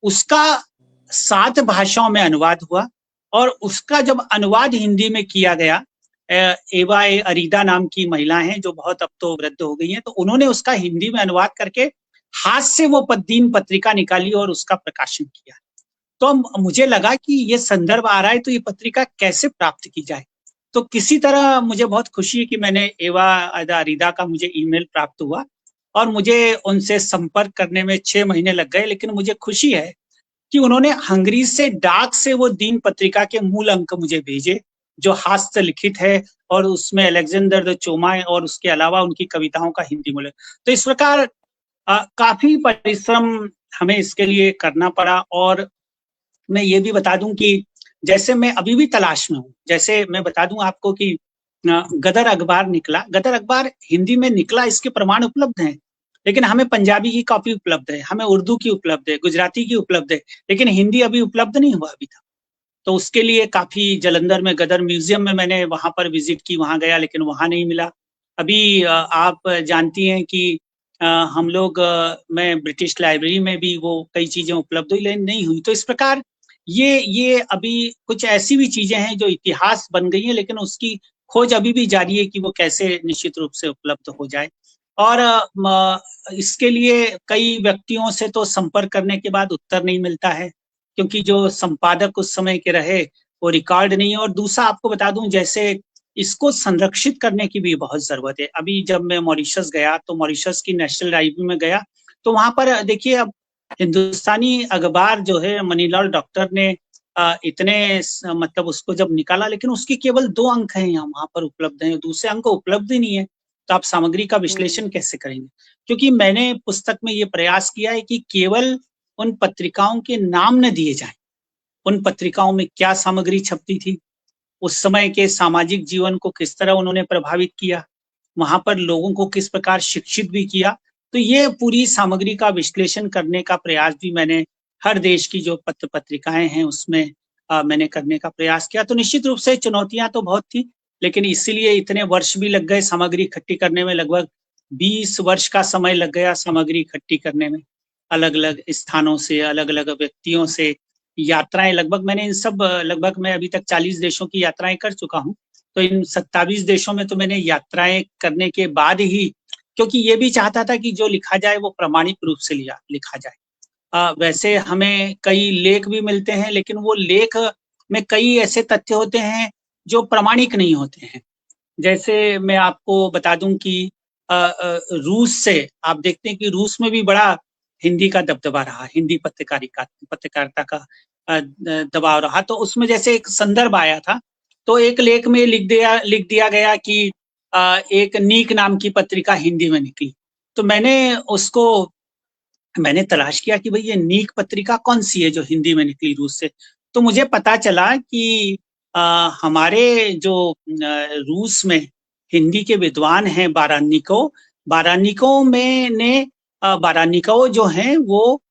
उसका 7 भाषाओं में अनुवाद हुआ। और उसका जब अनुवाद हिंदी में किया गया, एवा ए अरीदा नाम की महिला हैं जो बहुत अब तो वृद्ध हो गई हैं, तो उन्होंने उसका हिंदी में अनुवाद करके हाथ से वो दीन पत्रिका निकाली और उसका प्रकाशन किया। तो मुझे लगा कि ये संदर्भ आ रहा है, तो ये पत्रिका कैसे प्राप्त की जाए। तो किसी तरह मुझे बहुत खुशी है कि मैंने एवा अरीदा का मुझे ईमेल प्राप्त हुआ, और मुझे उनसे संपर्क करने में 6 महीने लग गए। लेकिन मुझे खुशी है कि उन्होंने हंगरी से डाक से वो दीन पत्रिका के मूल अंक मुझे भेजे, जो हस्त लिखित है, और उसमें अलेक्जेंडर द चोमा और उसके अलावा उनकी कविताओं का हिंदी मूल। तो इस प्रकार काफी परिश्रम हमें इसके लिए करना पड़ा। और मैं ये भी बता दूं कि जैसे मैं अभी भी तलाश में हूँ। जैसे मैं बता दूं आपको कि गदर अखबार निकला, गदर अखबार हिंदी में निकला, इसके प्रमाण उपलब्ध हैं। लेकिन हमें पंजाबी की कॉपी उपलब्ध है, हमें उर्दू की उपलब्ध है, गुजराती की उपलब्ध है, लेकिन हिंदी अभी उपलब्ध नहीं हुआ अभी तक। तो उसके लिए काफी जलंधर में गदर म्यूजियम में मैंने वहां पर विजिट की, वहां गया, लेकिन वहां नहीं मिला। अभी आप जानती हैं कि हम लोग, मैं ब्रिटिश लाइब्रेरी में भी वो कई चीजें उपलब्ध हुई, लेकिन नहीं हुई। तो इस प्रकार ये अभी कुछ ऐसी भी चीजें हैं जो इतिहास बन गई हैं, लेकिन उसकी खोज अभी भी जारी है कि वो कैसे निश्चित रूप से उपलब्ध हो जाए। और इसके लिए कई व्यक्तियों से तो संपर्क करने के बाद उत्तर नहीं मिलता है, क्योंकि जो संपादक उस समय के रहे वो रिकॉर्ड नहीं है। और दूसरा आपको बता दूं, जैसे इसको संरक्षित करने की भी बहुत जरूरत है। अभी जब मैं मॉरिशस गया, तो मॉरिशस की नेशनल लाइब्रेरी में गया, तो वहां पर देखिए, अब हिंदुस्तानी अखबार जो है मनीलाल डॉक्टर ने इतने मतलब उसको जब निकाला, लेकिन उसके केवल 2 अंक हैं यहाँ वहां पर उपलब्ध हैं, दूसरे अंक उपलब्ध ही नहीं है। तो आप सामग्री का विश्लेषण कैसे करेंगे? क्योंकि मैंने पुस्तक में ये प्रयास किया है कि केवल उन पत्रिकाओं के नाम न दिए जाएं, उन पत्रिकाओं में क्या सामग्री छपती थी, उस समय के सामाजिक जीवन को किस तरह उन्होंने प्रभावित किया, वहां पर लोगों को किस प्रकार शिक्षित भी किया। तो ये पूरी सामग्री का विश्लेषण करने का प्रयास भी मैंने हर देश की जो पत्र पत्रिकाएं हैं उसमें मैंने करने का प्रयास किया। तो निश्चित रूप से चुनौतियां तो बहुत थी, लेकिन इसीलिए इतने वर्ष भी लग गए सामग्री इकट्ठी करने में। लगभग 20 वर्ष का समय लग गया सामग्री इकट्ठी करने में, अलग अलग स्थानों से, अलग अलग व्यक्तियों से यात्राएं। लगभग मैंने इन सब, लगभग मैं अभी तक 40 देशों की यात्राएं कर चुका हूँ। तो इन 27 देशों में तो मैंने यात्राएं करने के बाद ही, क्योंकि ये भी चाहता था कि जो लिखा जाए वो प्रामाणिक रूप से लिखा जाए। वैसे हमें कई लेख भी मिलते हैं, लेकिन वो लेख में कई ऐसे तथ्य होते हैं जो प्रामाणिक नहीं होते हैं। जैसे मैं आपको बता दूं कि रूस से आप देखते हैं कि रूस में भी बड़ा हिंदी का दबदबा रहा, हिंदी पत्रकारिता का दबाव रहा। तो उसमें जैसे एक संदर्भ आया था, तो एक लेख में लिख दिया गया कि एक नीक नाम की पत्रिका हिंदी में निकली। तो मैंने तलाश किया कि भाई ये नीक पत्रिका कौन सी है जो हिंदी में निकली रूस से। तो मुझे पता चला कि हमारे जो रूस में हिंदी के विद्वान हैं बारानिको में ने बारानिको जो हैं वो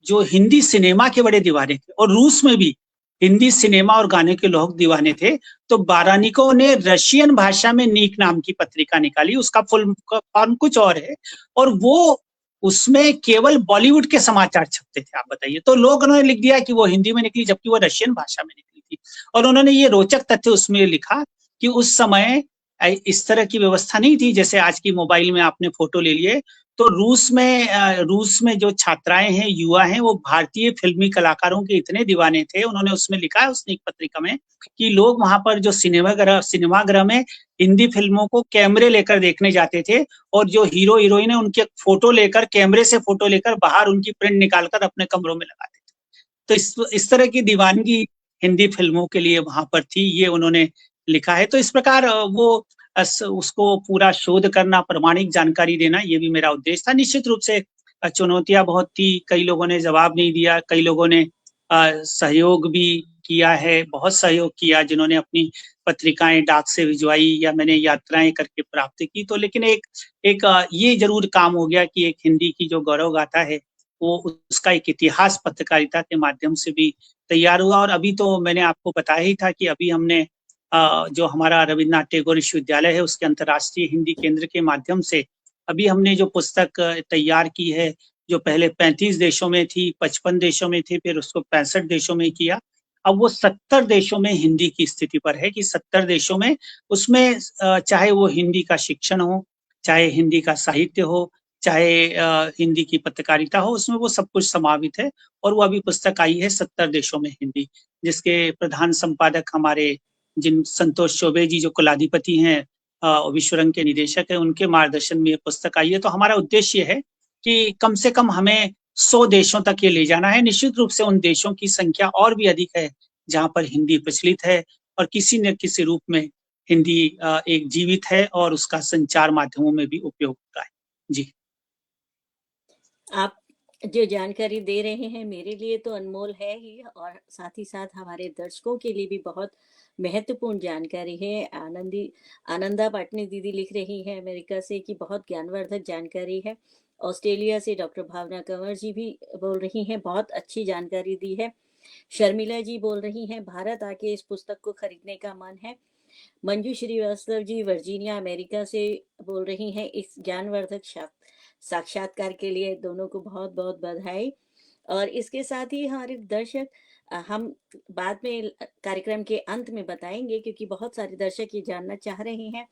जो हिंदी सिनेमा के बड़े दीवाने थे, और रूस में भी हिंदी सिनेमा और गाने के लोग दीवाने थे। तो बारानिकोव ने रशियन भाषा में नीक नाम की पत्रिका निकाली, उसका फुल फॉर्म कुछ और है, और वो उसमें केवल बॉलीवुड के समाचार छपते थे। आप बताइए, तो लोग उन्होंने लिख दिया कि वो हिंदी में निकली, जबकि वो रशियन भाषा में निकली थी। और उन्होंने ये रोचक तथ्य उसमें लिखा कि उस समय इस तरह की व्यवस्था नहीं थी, जैसे आज की मोबाइल में आपने फोटो ले लिए। तो रूस में जो छात्राएं हैं, युवा हैं, वो भारतीय फिल्मी कलाकारों के इतने दीवाने थे, उन्होंने उसमें लिखा है उसने एक पत्रिका में, कि लोग वहां पर जो सिनेमाघर में हिंदी फिल्मों को कैमरे लेकर देखने जाते थे, और जो हीरो हीरोइन है उनके फोटो लेकर, कैमरे से फोटो लेकर बाहर उनकी प्रिंट निकालकर अपने कमरों में लगाते थे। तो इस तरह की दीवानगी हिंदी फिल्मों के लिए वहां पर थी, ये उन्होंने लिखा है। तो इस प्रकार वो उसको पूरा शोध करना, प्रामाणिक जानकारी देना, ये भी मेरा उद्देश्य था। निश्चित रूप से चुनौतियां बहुत थी, कई लोगों ने जवाब नहीं दिया, कई लोगों ने सहयोग भी किया है, बहुत सहयोग किया, जिन्होंने अपनी पत्रिकाएं डाक से भिजवाई या मैंने यात्राएं करके प्राप्त की। तो लेकिन एक ये जरूर काम हो गया कि एक हिंदी की जो गौरव गाथा है, वो उसका एक इतिहास पत्रकारिता के माध्यम से भी तैयार हुआ। और अभी तो मैंने आपको बताया ही था कि अभी हमने जो हमारा रविन्द्रनाथ टैगोर विश्वविद्यालय है, उसके अंतर्राष्ट्रीय हिंदी केंद्र के माध्यम से अभी हमने जो पुस्तक तैयार की है, जो पहले 35 देशों में थी, 55 देशों में थी, फिर उसको 65 देशों में किया, अब वो 70 देशों में हिंदी की स्थिति पर है, कि 70 देशों में, उसमें चाहे वो हिंदी का शिक्षण हो, चाहे हिंदी का साहित्य हो, चाहे हिंदी की पत्रकारिता हो, उसमें वो सब कुछ समावित है। और वो अभी पुस्तक आई है 70 देशों में हिंदी, जिसके प्रधान संपादक हमारे जिन संतोष चौबे जी, जो कुलाधिपति हैं, विश्व रंग के निदेशक है, उनके मार्गदर्शन में ये पुस्तक आई है। तो हमारा उद्देश्य है कि कम से कम हमें 100 देशों तक ये ले जाना है। निश्चित रूप से उन देशों की संख्या और भी अधिक है जहाँ पर हिंदी प्रचलित है, और किसी न किसी रूप में हिंदी एक जीवित है, और उसका संचार माध्यमों में भी उपयोग होता है। जी। आप जो जानकारी दे रहे हैं मेरे लिए तो अनमोल है ही, और साथ ही साथ हमारे दर्शकों के लिए भी बहुत महत्वपूर्ण जानकारी है। आनंदा पाटनी दीदी लिख रही है अमेरिका से कि बहुत ज्ञानवर्धक जानकारी है। ऑस्ट्रेलिया से डॉक्टर भावना कंवर जी भी बोल रही हैं बहुत अच्छी जानकारी दी है। शर्मिला जी बोल रही हैं भारत आके इस पुस्तक को खरीदने का मन है। मंजू श्रीवास्तव जी वर्जीनिया अमेरिका से बोल रही हैं इस ज्ञानवर्धक साक्षात्कार के लिए दोनों को बहुत बहुत बधाई। और इसके साथ ही हमारे दर्शक, हम बाद में कार्यक्रम के अंत में बताएंगे, क्योंकि बहुत सारे दर्शक ये जानना चाह रहे हैं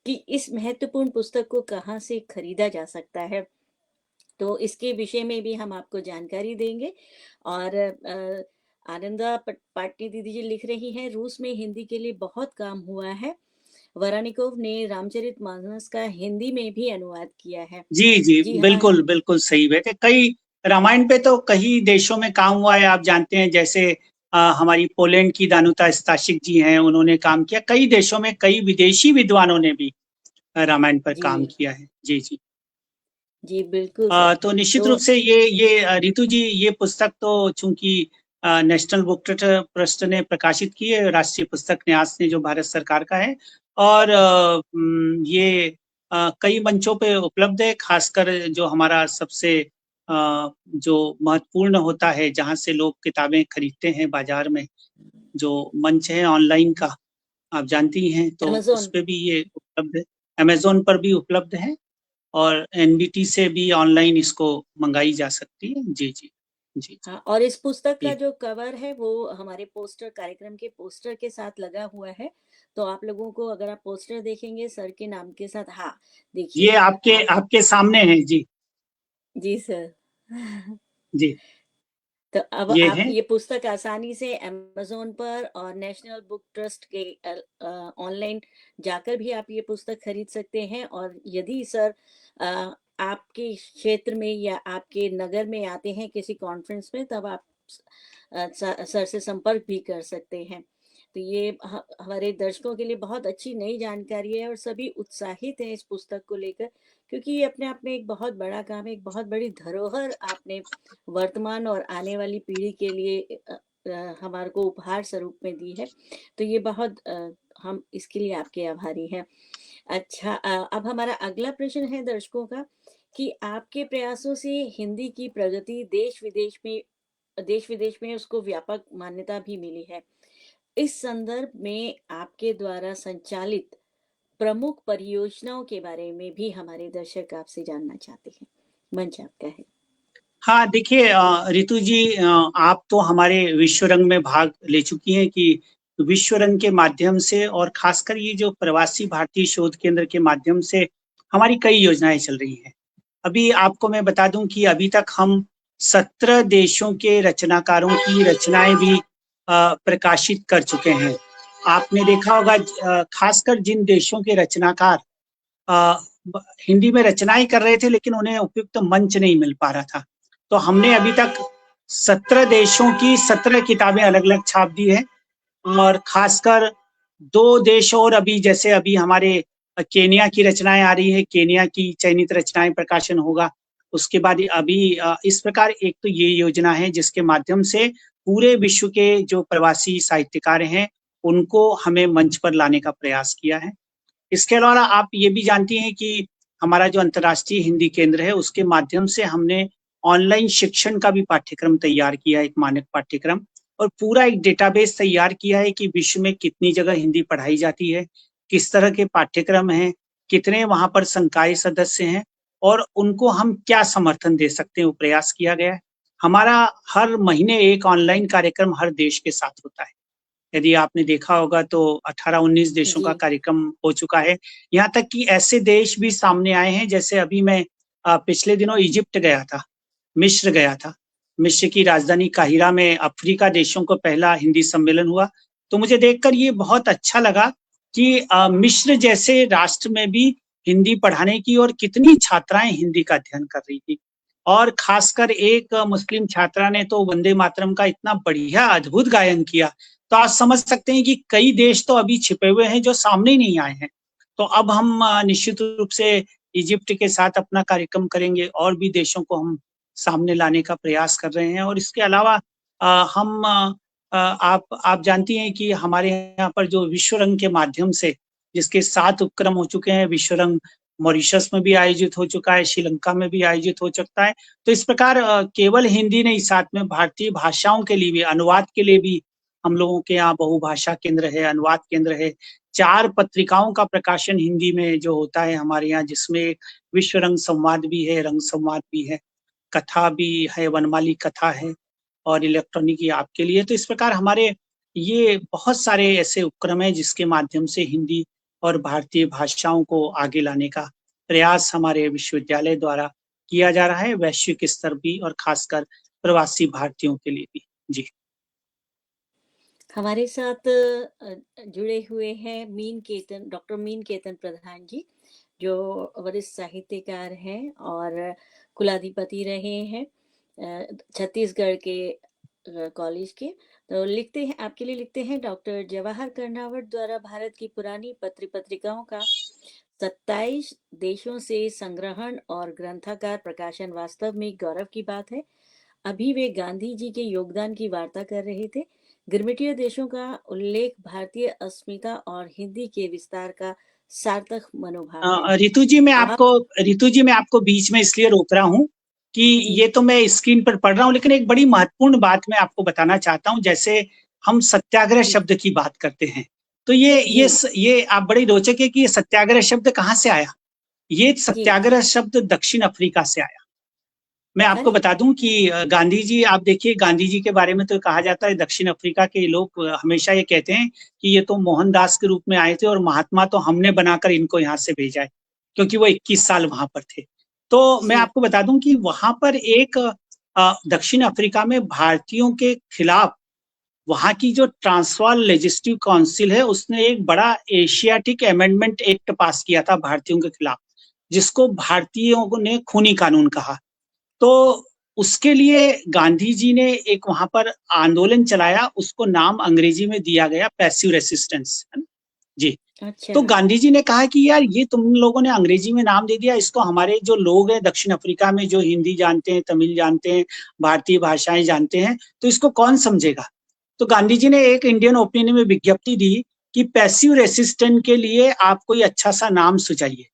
कि इस महत्वपूर्ण पुस्तक को कहाँ से खरीदा जा सकता है। तो इसके विषय में भी हम आपको जानकारी देंगे। और आनंदा पाटनी दीदी जी लिख रही हैं रूस में हिंदी के लिए बहुत काम हुआ है। वरानिकोव ने रामचरितमानस का हिंदी में भी अनुवाद किया है। जी जी, जी हाँ। बिल्कुल बिल्कुल सही बात है। कई रामायण पे तो कई देशों में काम हुआ है, आप जानते हैं, जैसे हमारी पोलैंड की दानुता स्ताशिक जी हैं, उन्होंने काम किया। कई देशों में कई विदेशी विद्वानों ने भी रामायण पर जी काम किया है। जी जी। जी बिल्कुल सर। तो निश्चित तो रूप से ये रितु जी, ये पुस्तक तो चूंकि नेशनल बुक ट्रस्ट ने प्रकाशित की है, राष्ट्रीय पुस्तक न्यास ने, जो भारत सरकार का है, और ये कई मंचों पे उपलब्ध है। खासकर जो हमारा सबसे जो महत्वपूर्ण होता है, जहाँ से लोग किताबें खरीदते हैं बाजार में, जो मंच है ऑनलाइन का, आप जानती हैं, तो उस अमेजोन। पे भी ये उपलब्ध है। अमेजोन पर भी उपलब्ध है, और एनबीटी से भी ऑनलाइन इसको मंगाई जा सकती है। जी जी जी जी। हाँ, और इस पुस्तक का ये जो कवर है वो हमारे पोस्टर, कार्यक्रम के पोस्टर के साथ लगा हुआ है। तो आप लोगों को, अगर आप पोस्टर देखेंगे सर के नाम के साथ, हाँ देखिए ये आपके आप। आपके सामने है जी। जी सर। जी, तो अब ये आप है। ये पुस्तक आसानी से अमेज़न पर और नेशनल बुक ट्रस्ट के ऑनलाइन जाकर भी आप ये पुस्तक खरीद सकते हैं। और यदि सर आपके क्षेत्र में या आपके नगर में आते हैं किसी कॉन्फ्रेंस में, तब आप सर से संपर्क भी कर सकते हैं। तो ये हमारे दर्शकों के लिए बहुत अच्छी नई जानकारी है, और सभी उत्साहित हैं इस पुस्तक को लेकर, क्योंकि ये अपने आप में एक बहुत बड़ा काम है, एक बहुत बड़ी धरोहर आपने वर्तमान और आने वाली पीढ़ी के लिए हमारे को उपहार स्वरूप में दी है। तो ये बहुत हम इसके लिए आपके आभारी हैं। अच्छा, अब हमारा अगला प्रश्न है दर्शकों का कि आपके प्रयासों से हिंदी की प्रगति देश विदेश में उसको व्यापक मान्यता भी मिली है। इस संदर्भ में आपके द्वारा संचालित प्रमुख परियोजनाओं के बारे में भी हमारे दर्शक आपसे जानना चाहते हैं। मंच आपका है। हाँ, देखिए रितु जी, आप तो हमारे विश्व रंग में भाग ले चुकी हैं कि विश्व रंग के माध्यम से और खासकर ये जो प्रवासी भारतीय शोध केंद्र के माध्यम से हमारी कई योजनाएं चल रही हैं। अभी आपको मैं बता दूं कि अभी तक हम 17 देशों के रचनाकारों की रचनाएं भी प्रकाशित कर चुके हैं। आपने देखा होगा खासकर जिन देशों के रचनाकार अ, हिंदी में रचनाएं कर रहे थे लेकिन उन्हें उपयुक्त मंच नहीं मिल पा रहा था, तो हमने अभी तक 17 देशों की 17 किताबें अलग अलग छाप दी है। और खासकर 2 देश और अभी, जैसे अभी हमारे केनिया की रचनाएं आ रही है, केनिया की चयनित रचनाएं प्रकाशन होगा। उसके बाद अभी इस प्रकार एक तो ये योजना है जिसके माध्यम से पूरे विश्व के जो प्रवासी साहित्यकार हैं उनको हमें मंच पर लाने का प्रयास किया है। इसके अलावा आप ये भी जानती हैं कि हमारा जो अंतर्राष्ट्रीय हिंदी केंद्र है उसके माध्यम से हमने ऑनलाइन शिक्षण का भी पाठ्यक्रम तैयार किया है, एक मानक पाठ्यक्रम, और पूरा एक डेटाबेस तैयार किया है कि विश्व में कितनी जगह हिंदी पढ़ाई जाती है, किस तरह के पाठ्यक्रम हैं, कितने वहां पर संकाय सदस्य हैं और उनको हम क्या समर्थन दे सकते हैं, वो प्रयास किया गया है। हमारा हर महीने एक ऑनलाइन कार्यक्रम हर देश के साथ होता है। यदि आपने देखा होगा तो 18-19 देशों जी। का कार्यक्रम हो चुका है। यहाँ तक कि ऐसे देश भी सामने आए हैं, जैसे अभी मैं पिछले दिनों इजिप्ट गया था, मिस्र गया था। मिस्र की राजधानी काहिरा में अफ्रीका देशों को पहला हिंदी सम्मेलन हुआ। तो मुझे देखकर ये बहुत अच्छा लगा कि मिस्र जैसे राष्ट्र में भी हिंदी पढ़ाने की और कितनी छात्राएं हिंदी का अध्ययन कर रही थी। और खासकर एक मुस्लिम छात्रा ने तो वंदे मातरम का इतना बढ़िया अद्भुत गायन किया। तो आप समझ सकते हैं कि कई देश तो अभी छिपे हुए हैं जो सामने ही नहीं आए हैं। तो अब हम निश्चित रूप से इजिप्ट के साथ अपना कार्यक्रम करेंगे और भी देशों को हम सामने लाने का प्रयास कर रहे हैं। और इसके अलावा हम आप जानती हैं कि हमारे यहाँ पर जो विश्व रंग के माध्यम से जिसके 7 उपक्रम हो चुके हैं, विश्व रंग मॉरिशस में भी आयोजित हो चुका है, श्रीलंका में भी आयोजित हो चुका है। तो इस प्रकार केवल हिंदी नहीं, साथ में भारतीय भाषाओं के लिए भी, अनुवाद के लिए भी हम लोगों के यहाँ बहुभाषा केंद्र है, अनुवाद केंद्र है। 4 पत्रिकाओं का प्रकाशन हिंदी में जो होता है हमारे यहाँ, जिसमें विश्व रंग संवाद भी है, रंग संवाद भी है, कथा भी है, वनमाली कथा है और इलेक्ट्रॉनिक ये आपके लिए। तो इस प्रकार हमारे ये बहुत सारे ऐसे उपक्रम हैं जिसके माध्यम से हिंदी और भारतीय भाषाओं को आगे लाने का प्रयास हमारे विश्वविद्यालय द्वारा किया जा रहा है, वैश्विक स्तर भी और खासकर प्रवासी भारतीयों के लिए भी। जी। हमारे साथ जुड़े हुए हैं डॉक्टर मीन केतन प्रधान जी, जो वरिष्ठ साहित्यकार हैं और कुलाधिपति रहे हैं छत्तीसगढ़ के कॉलेज के। तो लिखते हैं, आपके लिए लिखते हैं, डॉक्टर जवाहर कर्नावट द्वारा भारत की पुरानी पत्रिकाओं का 27 देशों से संग्रहण और ग्रंथाकार प्रकाशन वास्तव में गौरव की बात है। अभी वे गांधी जी के योगदान की वार्ता कर रहे थे। गिरमिटिया देशों का उल्लेख भारतीय अस्मिता और हिंदी के विस्तार का सार्थक मनोभाव है। आप रितु जी मैं आपको बीच में इसलिए रोक रहा हूँ कि जी ये तो मैं स्क्रीन पर पढ़ रहा हूँ, लेकिन एक बड़ी महत्वपूर्ण बात मैं आपको बताना चाहता हूँ। जैसे हम सत्याग्रह जी शब्द की बात करते हैं, तो ये आप बड़ी रोचक है कि ये सत्याग्रह शब्द कहाँ से आया। ये जी। सत्याग्रह शब्द दक्षिण अफ्रीका से आया। मैं आपको अरे बता दूं कि गांधी जी, आप देखिए गांधी जी के बारे में तो कहा जाता है, दक्षिण अफ्रीका के लोग हमेशा ये कहते हैं कि ये तो मोहनदास के रूप में आए थे और महात्मा तो हमने बनाकर इनको यहाँ से भेजा है, क्योंकि वो 21 साल वहां पर थे। तो मैं जी। आपको बता दूं कि वहां पर एक दक्षिण अफ्रीका में भारतीयों के खिलाफ वहां की जो ट्रांसवाल लेजिस्लेटिव काउंसिल है उसने एक बड़ा एशियाटिक अमेंडमेंट एक्ट पास किया था भारतीयों के खिलाफ, जिसको भारतीयों ने खूनी कानून कहा। तो उसके लिए गांधी जी ने एक वहां पर आंदोलन चलाया, उसको नाम अंग्रेजी में दिया गया पैसिव रेसिस्टेंस, है ना? जी। अच्छा। तो गांधी जी ने कहा कि यार ये तुम लोगों ने अंग्रेजी में नाम दे दिया, इसको हमारे जो लोग हैं दक्षिण अफ्रीका में जो हिंदी जानते हैं, तमिल जानते हैं, भारतीय भाषाएं जानते हैं, तो इसको कौन समझेगा। तो गांधी जी ने एक इंडियन ओपिनियन में विज्ञप्ति दी कि पैसिव रेसिस्टेंट के लिए आप कोई अच्छा सा नाम सुझाइए।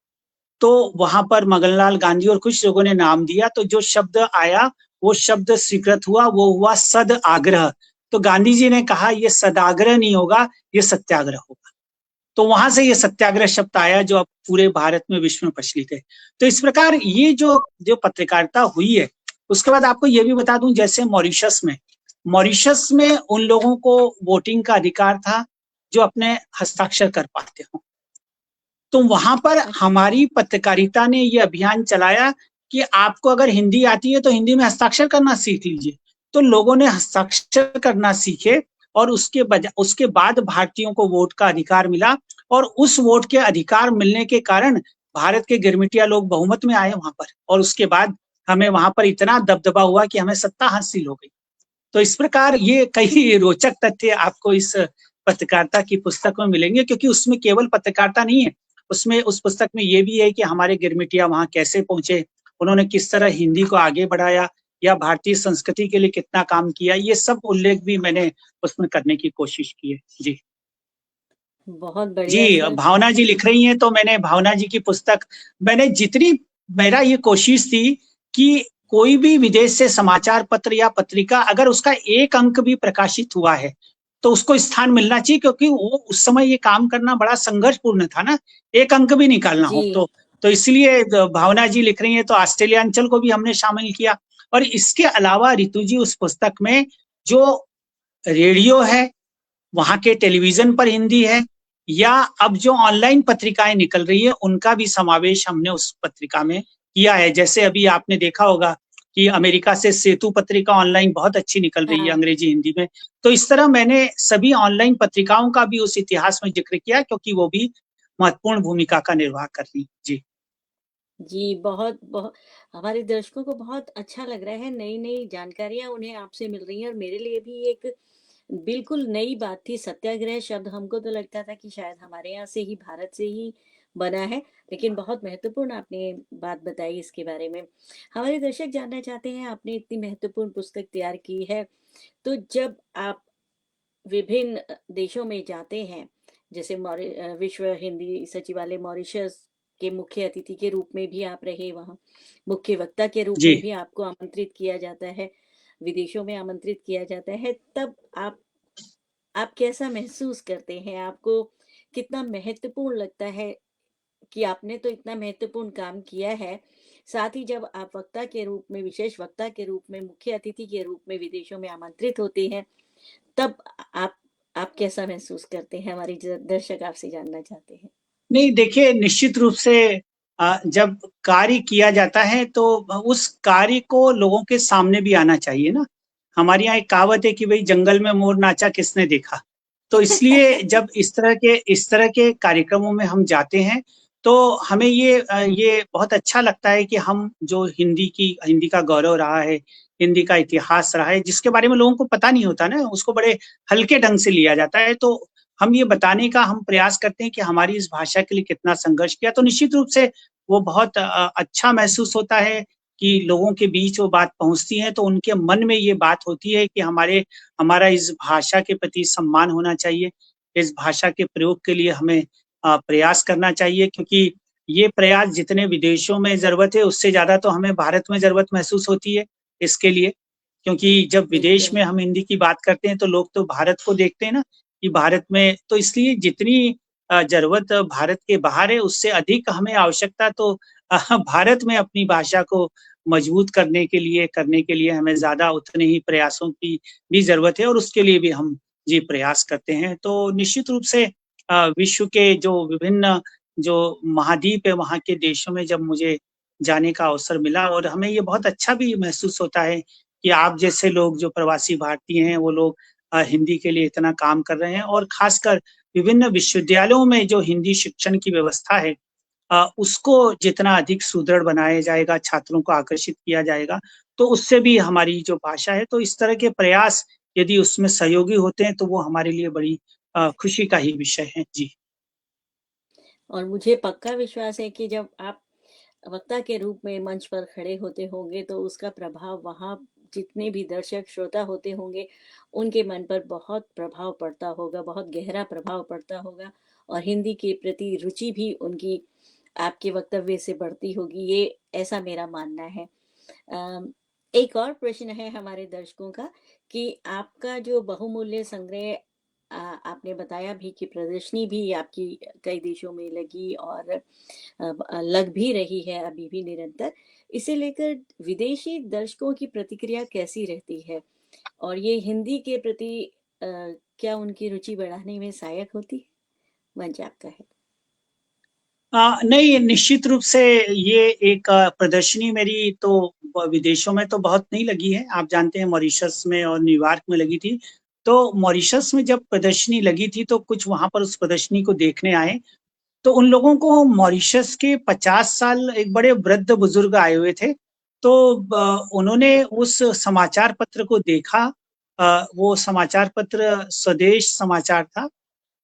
तो वहां पर मगनलाल गांधी और कुछ लोगों ने नाम दिया, तो जो शब्द आया वो शब्द स्वीकृत हुआ, वो हुआ सद आग्रह। तो गांधी जी ने कहा ये सदाग्रह नहीं होगा, ये सत्याग्रह होगा। तो वहां से ये सत्याग्रह शब्द आया, जो अब पूरे भारत में, विश्व में प्रचलित है। तो इस प्रकार ये जो जो पत्रकारिता हुई है, उसके बाद आपको ये भी बता दूं, जैसे मॉरिशस में उन लोगों को वोटिंग का अधिकार था जो अपने हस्ताक्षर कर पाते हो। तो वहां पर हमारी पत्रकारिता ने ये अभियान चलाया कि आपको अगर हिंदी आती है तो हिंदी में हस्ताक्षर करना सीख लीजिए। तो लोगों ने हस्ताक्षर करना सीखे, और उसके बाद भारतीयों को वोट का अधिकार मिला। और उस वोट के अधिकार मिलने के कारण भारत के गिरमिटिया लोग बहुमत में आए वहां पर, और उसके बाद हमें वहां पर इतना दबदबा हुआ कि हमें सत्ता हासिल हो गई। तो इस प्रकार ये कई रोचक तथ्य आपको इस पत्रकारिता की पुस्तक में मिलेंगे, क्योंकि उसमें केवल पत्रकारिता नहीं है, उसमें, उस पुस्तक में ये भी है कि हमारे गिरमिटिया वहां कैसे पहुंचे, उन्होंने किस तरह हिंदी को आगे बढ़ाया, या भारतीय संस्कृति के लिए कितना काम किया, ये सब उल्लेख भी मैंने उसमें करने की कोशिश की है। जी बहुत जी। बढ़िया सर। भावना जी लिख रही हैं, तो मैंने भावना जी की पुस्तक, मैंने जितनी, मेरा ये कोशिश थी कि कोई भी विदेश से समाचार पत्र या पत्रिका अगर उसका एक अंक भी प्रकाशित हुआ है तो उसको स्थान मिलना चाहिए, क्योंकि वो उस समय ये काम करना बड़ा संघर्षपूर्ण था ना, एक अंक भी निकालना जी हो तो इसलिए भावना जी लिख रही हैं, तो ऑस्ट्रेलिया अंचल को भी हमने शामिल किया। और इसके अलावा रितु जी, उस पुस्तक में जो रेडियो है, वहां के टेलीविजन पर हिंदी है, या अब जो ऑनलाइन पत्रिकाएं निकल रही है, उनका भी समावेश हमने उस पत्रिका में किया है। जैसे अभी आपने देखा होगा कि अमेरिका से सेतु पत्रिका ऑनलाइन बहुत अच्छी निकल रही है, हाँ, अंग्रेजी हिंदी में। तो इस तरह मैंने सभी ऑनलाइन पत्रिकाओं का भी उस इतिहास में जिक्र किया, क्योंकि वो भी महत्वपूर्ण भूमिका का निर्वाह कर रही। जी जी, बहुत बहुत हमारे दर्शकों को बहुत अच्छा लग रहा है, नई-नई जानकारियाँ उन्हें आपसे मिल रही हैं और मेरे लिए भी एक बिल्कुल नई बात थी। सत्याग्रह शब्द हमको तो लगता था कि शायद हमारे यहाँ से ही, भारत से ही बना है, लेकिन बहुत महत्वपूर्ण आपने बात बताई इसके बारे में। हमारे दर्शक जानना चाहते हैं, आपने इतनी महत्वपूर्ण पुस्तक तैयार की है, तो जब आप विभिन्न देशों में जाते हैं, जैसे विश्व हिंदी सचिवालय मॉरिशस के मुख्य अतिथि के रूप में भी आप रहे वहाँ, मुख्य वक्ता के रूप जी। में भी आपको आमंत्रित किया जाता है, विदेशों में आमंत्रित किया जाता है, तब आप कैसा महसूस करते हैं? आपको कितना महत्वपूर्ण लगता है कि आपने तो इतना महत्वपूर्ण काम किया है, साथ ही जब आप वक्ता के रूप में, विशेष वक्ता के रूप में, मुख्य अतिथि के रूप में विदेशों में आमंत्रित होते हैं, तब आप आप कैसा महसूस करते हैं? हमारे दर्शक आपसे जानना चाहते हैं। नहीं, देखिए, निश्चित रूप से जब कार्य किया जाता है तो उस कार्य को लोगों के सामने भी आना चाहिए ना। हमारे यहाँ एक कहावत है कि भाई, जंगल में मोर नाचा किसने देखा। तो इसलिए जब इस तरह के कार्यक्रमों में हम जाते हैं, तो हमें ये बहुत अच्छा लगता है कि हम जो हिंदी का गौरव रहा है, हिंदी का इतिहास रहा है, जिसके बारे में लोगों को पता नहीं होता ना, उसको बड़े हल्के ढंग से लिया जाता है। तो हम ये बताने का हम प्रयास करते हैं कि हमारी इस भाषा के लिए कितना संघर्ष किया। तो निश्चित रूप से वो बहुत अच्छा महसूस होता है कि लोगों के बीच वो बात पहुंचती है, तो उनके मन में ये बात होती है कि हमारा इस भाषा के प्रति सम्मान होना चाहिए, इस भाषा के प्रयोग के लिए हमें प्रयास करना चाहिए, क्योंकि ये प्रयास जितने विदेशों में जरूरत है, उससे ज्यादा तो हमें भारत में जरूरत महसूस होती है इसके लिए। क्योंकि जब विदेश बिल्कुल। में हम हिंदी की बात करते हैं, तो लोग तो भारत को देखते हैं ना, कि भारत में, तो इसलिए जितनी जरूरत भारत के बाहर है, उससे अधिक हमें आवश्यकता तो भारत में अपनी भाषा को मजबूत करने के लिए हमें ज्यादा उतने ही प्रयासों की भी जरूरत है, और उसके लिए भी हम जी प्रयास करते हैं। तो निश्चित रूप से विश्व के जो विभिन्न जो महाद्वीप है, वहाँ के देशों में जब मुझे जाने का अवसर मिला, और हमें ये बहुत अच्छा भी महसूस होता है कि आप जैसे लोग जो प्रवासी भारतीय हैं, वो लोग हिंदी के लिए इतना काम कर रहे हैं, और खासकर विभिन्न विश्वविद्यालयों में जो हिंदी शिक्षण की व्यवस्था है, उसको जितना अधिक सुदृढ़ बनाया जाएगा, छात्रों को आकर्षित किया जाएगा, तो उससे भी हमारी जो भाषा है, तो इस तरह के प्रयास यदि उसमें सहयोगी होते हैं, तो वो हमारे लिए बड़ी खुशी का ही विषय है। जी और मुझे पक्का विश्वास है कि जब आप वक्ता के रूप में मंच पर खड़े होते होंगे, तो उसका प्रभाव वहाँ जितने भी दर्शक श्रोता होते होंगे, उनके मन पर बहुत प्रभाव पड़ता होगा, बहुत गहरा प्रभाव पड़ता होगा और हिंदी के प्रति रुचि भी उनकी आपके वक्तव्य से बढ़ती होगी, ये ऐसा मेरा मानना है। एक और प्रश्न है हमारे दर्शकों का कि आपका जो बहुमूल्य संग्रह, आपने बताया भी कि प्रदर्शनी भी आपकी कई देशों में लगी और लग भी रही है अभी भी निरंतर। इसे लेकर विदेशी दर्शकों की प्रतिक्रिया कैसी रहती है और ये हिंदी के प्रति अ, क्या उनकी रुचि बढ़ाने में सहायक होती है? मंच आपका है। नहीं, निश्चित रूप से ये एक प्रदर्शनी मेरी तो विदेशों में तो बहुत नहीं लगी है। आप जानते हैं मॉरिशस में और न्यूयॉर्क में लगी थी। तो मॉरिशस में जब प्रदर्शनी लगी थी तो कुछ वहां पर उस प्रदर्शनी को देखने आए। तो उन लोगों को मॉरिशस के 50 साल एक बड़े वृद्ध बुजुर्ग आए हुए थे। तो उन्होंने उस समाचार पत्र को देखा। वो समाचार पत्र स्वदेश समाचार था।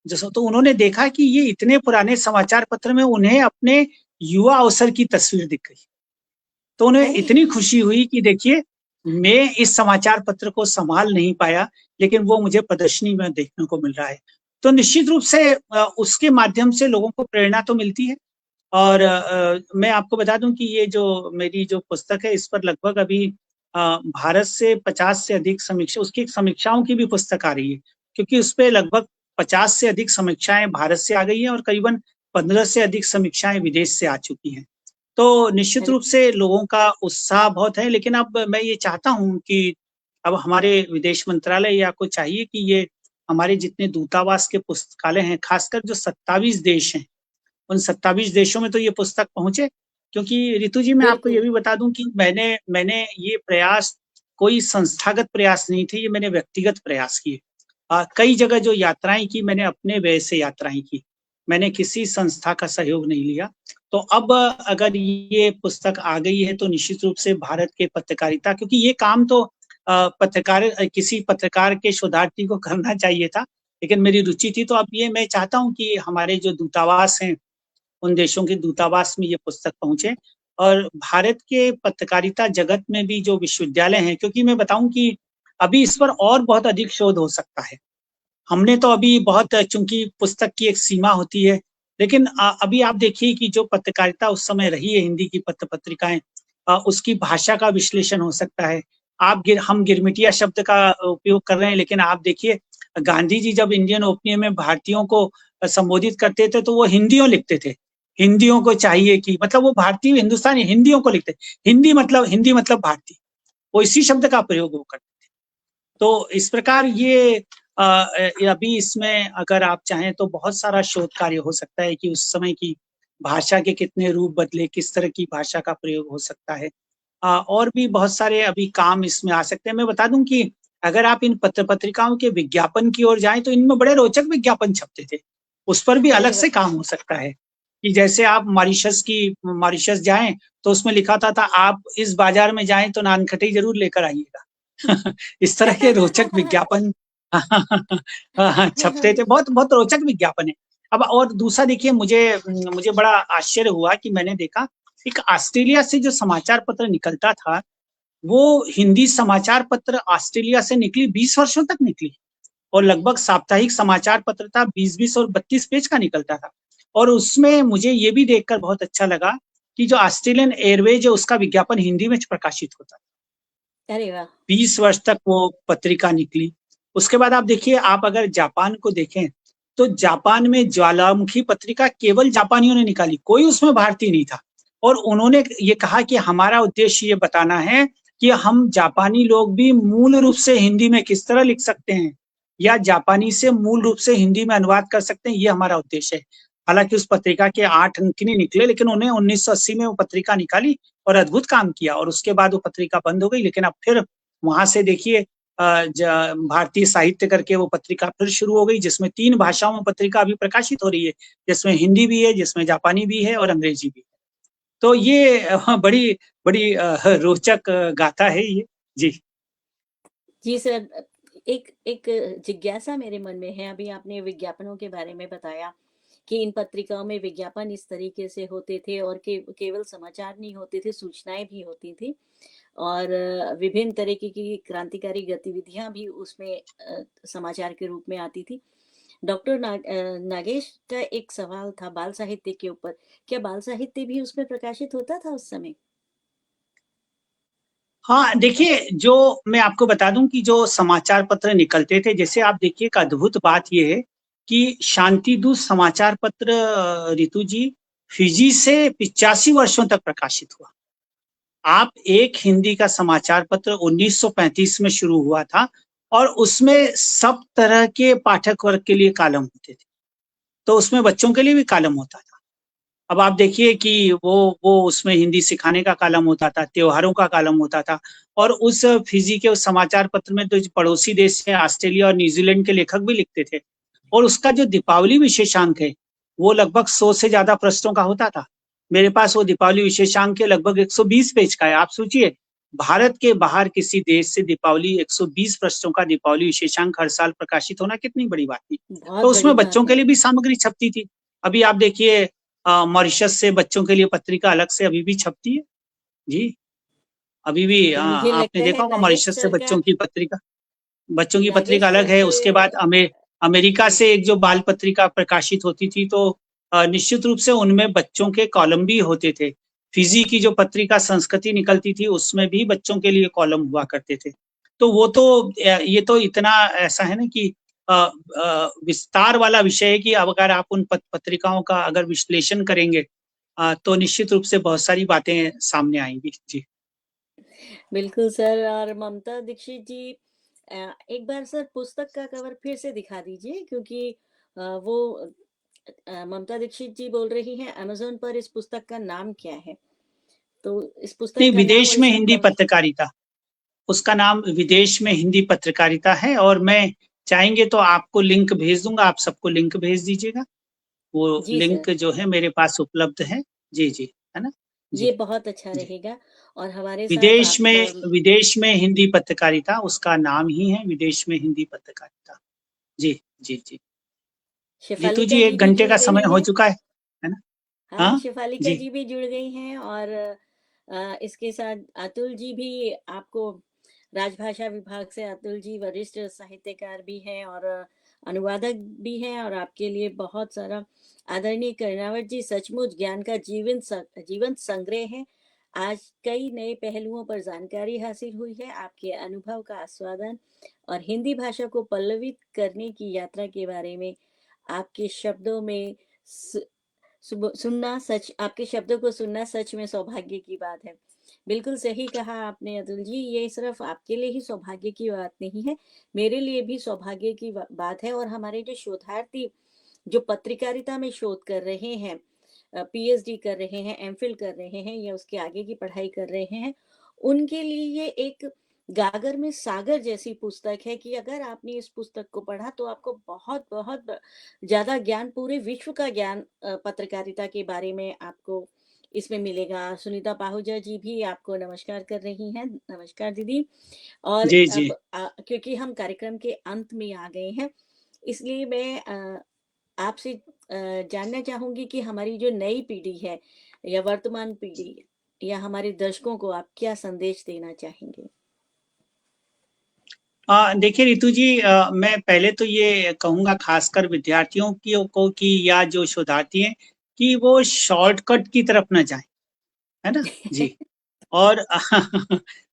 जैसा तो उन्होंने देखा कि ये इतने पुराने समाचार पत्र में उन्हें अपने युवा अवसर की तस्वीर दिख गई। तो उन्हें अरे! इतनी खुशी हुई कि देखिए, मैं इस समाचार पत्र को संभाल नहीं पाया, लेकिन वो मुझे प्रदर्शनी में देखने को मिल रहा है। तो निश्चित रूप से उसके माध्यम से लोगों को प्रेरणा तो मिलती है। और मैं आपको बता दूं कि ये जो मेरी जो पुस्तक है, इस पर लगभग अभी भारत से 50 से अधिक समीक्षा, उसकी समीक्षाओं की भी पुस्तक आ रही है, क्योंकि उस पे लगभग 50 से अधिक समीक्षाएं भारत से आ गई हैं और करीबन 15 से अधिक समीक्षाएं विदेश से आ चुकी हैं। तो निश्चित अरे! रूप से लोगों का उत्साह बहुत है, लेकिन अब मैं ये चाहता हूँ कि अब हमारे विदेश मंत्रालय या को चाहिए कि ये हमारे जितने दूतावास के पुस्तकालय हैं, खासकर जो 27 देश हैं, उन 27 देशों में तो ये पुस्तक पहुंचे। क्योंकि रितु जी, मैं आपको ये बिल्कुल। भी बता दूं कि मैंने मैंने ये प्रयास कोई संस्थागत प्रयास नहीं थे, ये मैंने व्यक्तिगत प्रयास किए। कई जगह जो यात्राएं की, मैंने अपने व्यय से यात्राएं की। मैंने किसी संस्था का सहयोग नहीं लिया। तो अब अगर ये पुस्तक आ गई है तो निश्चित रूप से भारत के पत्रकारिता, क्योंकि ये काम तो किसी पत्रकार के शोधार्थी को करना चाहिए था, लेकिन मेरी रुचि थी। तो अब ये मैं चाहता हूँ कि हमारे जो दूतावास हैं, उन देशों के दूतावास में ये पुस्तक पहुंचे। और भारत के पत्रकारिता जगत में भी जो विश्वविद्यालय हैं, क्योंकि मैं बताऊं कि अभी इस पर और बहुत अधिक शोध हो सकता है। हमने तो अभी बहुत, चूंकि पुस्तक की एक सीमा होती है, लेकिन अभी आप देखिए कि जो पत्रकारिता उस समय रही है, हिंदी की पत्र पत्रिकाएं, उसकी भाषा का विश्लेषण हो सकता है। हम गिरमिटिया शब्द का उपयोग कर रहे हैं, लेकिन आप देखिए, गांधी जी जब इंडियन ओपिनियन में भारतीयों को संबोधित करते थे तो वो हिंदियों लिखते थे। हिंदियों को चाहिए कि, मतलब वो भारतीय हिंदुस्तानी हिंदियों को लिखते, हिंदी मतलब भारतीय, वो इसी शब्द का प्रयोग वो करते। तो इस प्रकार ये अभी इसमें अगर आप चाहें तो बहुत सारा शोध कार्य हो सकता है कि उस समय की भाषा के कितने रूप बदले, किस तरह की भाषा का प्रयोग हो सकता है। और भी बहुत सारे अभी काम इसमें आ सकते हैं। मैं बता दूं कि अगर आप इन पत्र पत्रिकाओं के विज्ञापन की ओर जाएं तो इनमें बड़े रोचक विज्ञापन छपते थे। उस पर भी अलग अरे से वाह! काम हो सकता है कि जैसे आप मॉरिशस जाएं तो उसमें लिखा था आप इस बाजार में जाएं तो नानखटाई जरूर लेकर आइएगा। इस तरह के रोचक विज्ञापन छपते थे। बहुत बहुत रोचक विज्ञापन है। अब और दूसरा देखिए, मुझे मुझे बड़ा आश्चर्य हुआ कि मैंने देखा एक ऑस्ट्रेलिया से जो समाचार पत्र निकलता था, वो हिंदी समाचार पत्र ऑस्ट्रेलिया से निकली 20 वर्षों तक निकली। और लगभग साप्ताहिक समाचार पत्र था, 20-20 और 32 पेज का निकलता था। और उसमें मुझे ये भी देखकर बहुत अच्छा लगा कि जो ऑस्ट्रेलियन एयरवेज है उसका विज्ञापन हिंदी में प्रकाशित होता था। अरे वाह! 20 वर्ष तक वो पत्रिका निकली। उसके बाद आप देखिए, आप अगर जापान को देखें तो जापान में ज्वालामुखी पत्रिका केवल जापानियों ने निकाली, कोई उसमें भारतीय नहीं था। और उन्होंने ये कहा कि हमारा उद्देश्य ये बताना है कि हम जापानी लोग भी मूल रूप से हिंदी में किस तरह लिख सकते हैं, या जापानी से मूल रूप से हिंदी में अनुवाद कर सकते हैं, ये हमारा उद्देश्य है। हालांकि उस पत्रिका के 8 अंक नहीं निकले, लेकिन उन्हें 1980 में वो पत्रिका निकाली और अद्भुत काम किया। और उसके बाद वो पत्रिका बंद हो गई, लेकिन अब फिर वहां से देखिए, भारतीय साहित्य करके वो पत्रिका फिर शुरू हो गई, जिसमें 3 भाषाओं में पत्रिका अभी प्रकाशित हो रही है, जिसमें हिंदी भी है, जिसमें जापानी भी है और अंग्रेजी भी है। तो ये बड़ी बड़ी रोचक गाथा है ये। जी। जी सर, एक एक जिज्ञासा मेरे मन में है। अभी आपने विज्ञापनों के बारे में बताया कि इन पत्रिकाओं में विज्ञापन इस तरीके से होते थे और केवल समाचार नहीं होते थे, सूचनाएं भी होती थी और विभिन्न तरीके की क्रांतिकारी गतिविधियां भी उसमें समाचार के रूप में आती थी। डॉक्टर नागेश का एक सवाल था बाल साहित्य के ऊपर, क्या बाल साहित्य भी उसमें प्रकाशित होता था उस समय? हाँ, देखिए, जो मैं आपको बता दूं कि जो समाचार पत्र निकलते थे, जैसे आप देखिए, एक अद्भुत बात ये है कि शांतिदूत समाचार पत्र, रितु जी, फिजी से 85 वर्षों तक प्रकाशित हुआ। आप एक हिंदी का समाचार पत्र 1935 में शुरू हुआ था और उसमें सब तरह के पाठक वर्ग के लिए कॉलम होते थे। तो उसमें बच्चों के लिए भी कॉलम होता था। अब आप देखिए कि वो उसमें हिंदी सिखाने का कॉलम होता था, त्योहारों का कॉलम होता था। और उस फिजी के उस समाचार पत्र में तो जो पड़ोसी देश है, ऑस्ट्रेलिया और न्यूजीलैंड के लेखक भी लिखते थे। और उसका जो दीपावली विशेषांक है, वो लगभग 100 से ज्यादा पृष्ठों का होता था। मेरे पास वो दीपावली विशेषांक के लगभग 120 पेज का है। आप सोचिए, भारत के बाहर किसी देश से दीपावली 120 पृष्ठों का दीपावली विशेषांक हर साल प्रकाशित होना कितनी बड़ी बात थी। बहुत तो बड़ी उसमें बच्चों बात के है। लिए भी सामग्री छपती थी। अभी आप देखिए, मॉरिशस से बच्चों के लिए पत्रिका अलग से अभी भी छपती है। जी, अभी भी तो मुझे आपने लगता है देखा होगा, नागेश मॉरिशस से सर का बच्चों की नागेश पत्रिका अलग सर है। के उसके बाद अमेरिका जी से एक जो बाल पत्रिका प्रकाशित होती थी, तो निश्चित रूप से उनमें बच्चों के कॉलम भी होते थे। फिजी की जो पत्रिका संस्कृति निकलती थी, उसमें भी बच्चों के लिए कॉलम हुआ करते थे। तो वो तो ये तो इतना ऐसा है ना कि विस्तार वाला विषय है कि अब अगर आप उन पत्रिकाओं का अगर विश्लेषण करेंगे, तो निश्चित रूप से बहुत सारी बातें सामने आएंगी। जी। बिल्कुल सर। और ममता दीक्षित जी, एक बार सर पुस्तक का कवर फिर से दिखा दीजिए, क्योंकि वो ममता दीक्षित जी बोल रही हैं अमेज़न पर इस पुस्तक का नाम क्या है? तो इस पुस्तक नहीं, का नाम विदेश और में इसका हिंदी कवर। पत्रकारिता, उसका नाम विदेश में हिंदी पत्रकारिता है। और मैं चाहेंगे तो आपको लिंक भेज दूंगा, आप सबको लिंक भेज दीजिएगा। वो जी सर, लिंक जो है मेरे पास उपलब्ध है। जी जी, है ना। ये जी बहुत अच्छा जी। रहेगा। और हमारे साथ आप विदेश में हिंदी पत्रकारिता, उसका नाम ही है, विदेश में हिंदी पत्रकारिता। जी जी जी। रितु जी, शेफालिका जी 1 भी घंटे जुड़ का समय गई हो हैं। चुका है ना। हाँ, हाँ शेफालिका जी जी भी जुड़ गई हैं। और इसके साथ अतुल जी भी, आपको राजभाषा विभाग से अतुल जी वरिष्ठ साहित्यकार भी हैं और अनुवादक भी हैं, और आपके लिए बहुत सारा। आदरणीय कर्णावत जी, सचमुच ज्ञान का जीवंत संग्रह है। आज कई नए पहलुओं पर जानकारी हासिल हुई है। आपके अनुभव का आस्वादन और हिंदी भाषा को पल्लवित करने की यात्रा के बारे में आपके शब्दों में सुनना सच आपके शब्दों को सुनना सच में सौभाग्य की बात है। बिल्कुल सही कहा आपने अतुल जी, ये सिर्फ आपके लिए ही सौभाग्य की बात नहीं है, मेरे लिए भी सौभाग्य की बात है। और हमारे जो शोधार्थी जो पत्रकारिता में शोध कर रहे हैं, पीएचडी कर रहे हैं, एमफिल कर रहे हैं या उसके आगे की पढ़ाई कर रहे हैं, उनके लिए ये एक गागर में सागर जैसी पुस्तक है कि अगर आपने इस पुस्तक को पढ़ा तो आपको बहुत बहुत ज्यादा ज्ञान, पूरे विश्व का ज्ञान पत्रकारिता के बारे में आपको इसमें मिलेगा। सुनीता पाहुजा जी भी आपको नमस्कार कर रही हैं। नमस्कार दीदी। और जी जी। अब क्योंकि हम कार्यक्रम के अंत में आ गए हैं, इसलिए मैं आपसे जानना चाहूंगी कि हमारी जो नई पीढ़ी है या वर्तमान पीढ़ी या हमारे दर्शकों को आप क्या संदेश देना चाहेंगे? देखिए रितु जी, मैं पहले तो ये कहूंगा खासकर विद्यार्थियों की को कि या जो शोधार्थी हैं, कि वो शॉर्टकट की तरफ न जाएं, है ना। जी। और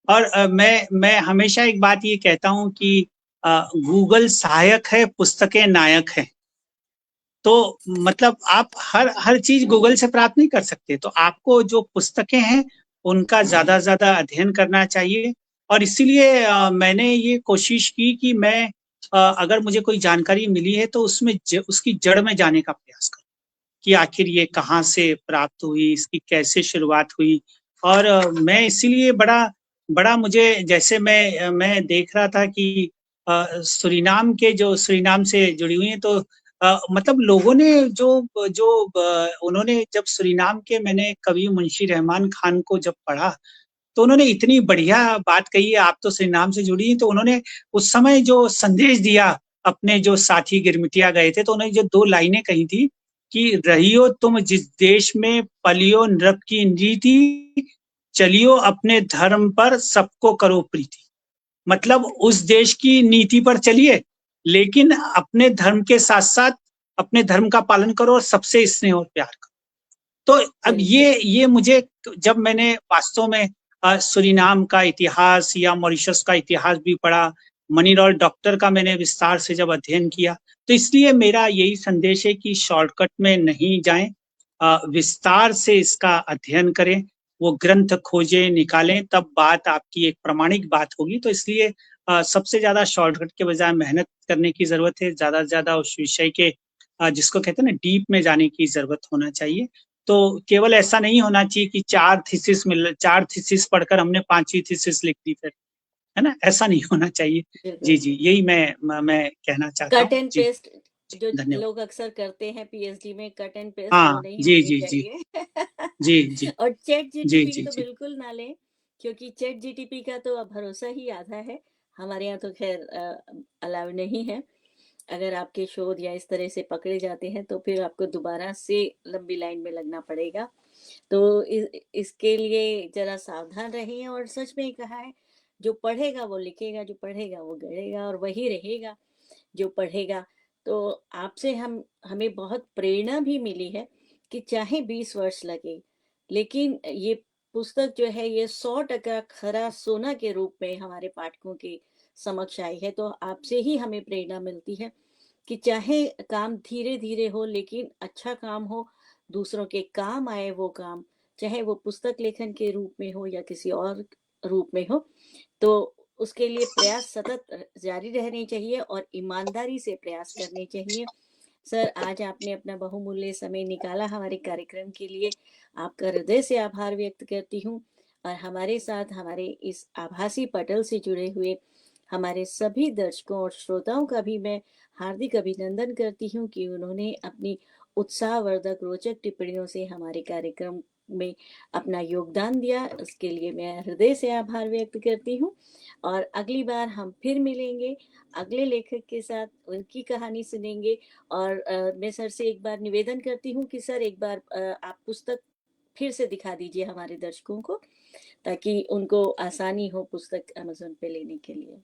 और मैं हमेशा एक बात ये कहता हूँ कि गूगल सहायक है, पुस्तकें नायक है। तो मतलब आप हर हर चीज गूगल से प्राप्त नहीं कर सकते, तो आपको जो पुस्तकें हैं उनका ज्यादा ज्यादा अध्ययन करना चाहिए। और इसीलिए मैंने ये कोशिश की कि मैं अगर मुझे कोई जानकारी मिली है तो उसमें उसकी जड़ में जाने का प्रयास करूं कि आखिर ये कहाँ से प्राप्त हुई, इसकी कैसे शुरुआत हुई। और मैं इसीलिए बड़ा बड़ा मुझे, जैसे मैं देख रहा था कि सुरीनाम के जो सुरीनाम से जुड़ी हुई है, तो मतलब लोगों ने जो जो उन्होंने जब सुरीनाम के, मैंने कवि मुंशी रहमान खान को जब पढ़ा, तो उन्होंने इतनी बढ़िया बात कही है। आप तो सुरीनाम से जुड़ी हैं, तो उन्होंने उस समय जो संदेश दिया अपने जो साथी गिरमिटिया गए थे, तो उन्होंने जो 2 लाइनें कही थी कि रहियो तुम जिस देश में, पलियो नृप की रीति, चलियो अपने धर्म पर, सबको करो प्रीति। मतलब उस देश की नीति पर चलिए, लेकिन अपने धर्म के साथ साथ अपने धर्म का पालन करो और सबसे स्नेह और प्यार करो। तो अब ये मुझे, जब मैंने वास्तव में सूरीनाम का इतिहास या मॉरिशस का इतिहास भी पढ़ा, मनीलाल डॉक्टर का मैंने विस्तार से जब अध्ययन किया, तो इसलिए मेरा यही संदेश है कि शॉर्टकट में नहीं जाएं, विस्तार से इसका अध्ययन करें, वो ग्रंथ खोजें, निकालें, तब बात आपकी एक प्रामाणिक बात होगी। तो इसलिए सबसे ज्यादा शॉर्टकट के बजाय मेहनत करने की जरूरत है, ज्यादा से ज्यादा उस विषय के जिसको कहते हैं ना डीप में जाने की जरूरत होना चाहिए। तो केवल ऐसा नहीं होना चाहिए कि 4 थीसिस पढ़कर हमने 5वीं थीसिस लिख दी फिर, है ना? ऐसा नहीं होना चाहिए। जी, जी, यही मैं कहना चाहता कट हूँ। एंड जी, पेस्ट जी, जो धन्यवाद। लोग अक्सर करते हैं पीएचडी में, कट एंड पेस्ट वो हाँ, नहीं जी, होनी जी, जी। चाहिए। जी, जी। और चैट जी, जीटीपी की जी, तो जी। बिल्कुल ना लें, क्योंकि चैट जीटीपी का तो अब भरोसा ही आधा है। हमारे यहाँ तो खैर अलाउ नहीं है। अगर आपके शोध या इस तरह से पकड़े जाते हैं तो फिर आपको दोबारा से लंबी लाइन में लगना पड़ेगा। तो इसके लिए जरा सावधान रहें। और सच में कहा है, जो पढ़ेगा वो लिखेगा, जो पढ़ेगा वो गढ़ेगा, और वही रहेगा जो पढ़ेगा। तो आपसे हमें बहुत प्रेरणा भी मिली है कि चाहे 20 वर्ष लगे, लेकिन ये पुस्तक जो है ये 100% खरा सोना के रूप में हमारे पाठकों के समक्ष आई है। तो आपसे ही हमें प्रेरणा मिलती है कि चाहे काम धीरे धीरे हो, लेकिन अच्छा काम हो, दूसरों के काम आए वो काम, चाहे वो पुस्तक लेखन के रूप में हो या किसी और रूप में हो, तो उसके लिए प्रयास सतत जारी रहने चाहिए और ईमानदारी से प्रयास करने चाहिए। सर, आज आपने अपना बहुमूल्य समय निकाला हमारे कार्यक्रम के लिए, आपका हृदय से आभार व्यक्त करती हूँ। और हमारे साथ हमारे इस आभासी पटल से जुड़े हुए हमारे सभी दर्शकों और श्रोताओं का भी मैं हार्दिक अभिनंदन करती हूँ कि उन्होंने अपनी उत्साहवर्धक रोचक टिप्पणियों से हमारे कार्यक्रम में अपना योगदान दिया। इसके लिए मैं हृदय से आभार व्यक्त करती हूँ। और अगली बार हम फिर मिलेंगे अगले लेखक के साथ, उनकी कहानी सुनेंगे। और मैं सर से एक बार निवेदन करती हूँ कि सर एक बार आप पुस्तक फिर से दिखा दीजिए हमारे दर्शकों को, ताकि उनको आसानी हो पुस्तक अमेज़न पे लेने के लिए।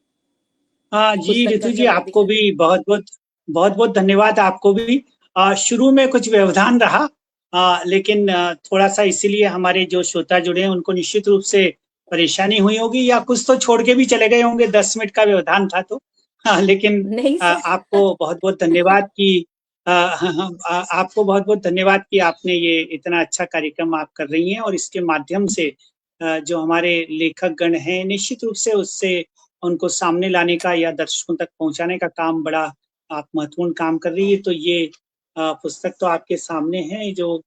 हाँ जी, पुस्तक का ऋतु जी, कवर आपको दिखा भी दीजिए। बहुत-बहुत धन्यवाद आपको भी। शुरू में कुछ व्यवधान रहा, लेकिन थोड़ा-सा इसीलिए हमारे जो श्रोता जुड़े हैं उनको निश्चित रूप से परेशानी हुई होगी, या कुछ तो छोड़ के भी चले गए होंगे, 10 मिनट का व्यवधान था तो। हाँ, लेकिन नहीं सर। आपको बहुत-बहुत धन्यवाद कि आपको बहुत-बहुत धन्यवाद कि आपने ये इतना अच्छा कार्यक्रम आप कर रही हैं, और इसके माध्यम से जो हमारे लेखक गण हैं, निश्चित रूप से उससे उनको सामने लाने का या दर्शकों तक पहुँचाने का काम बड़ा आप महत्वपूर्ण काम कर रही है। तो ये पुस्तक तो आपके सामने है, जो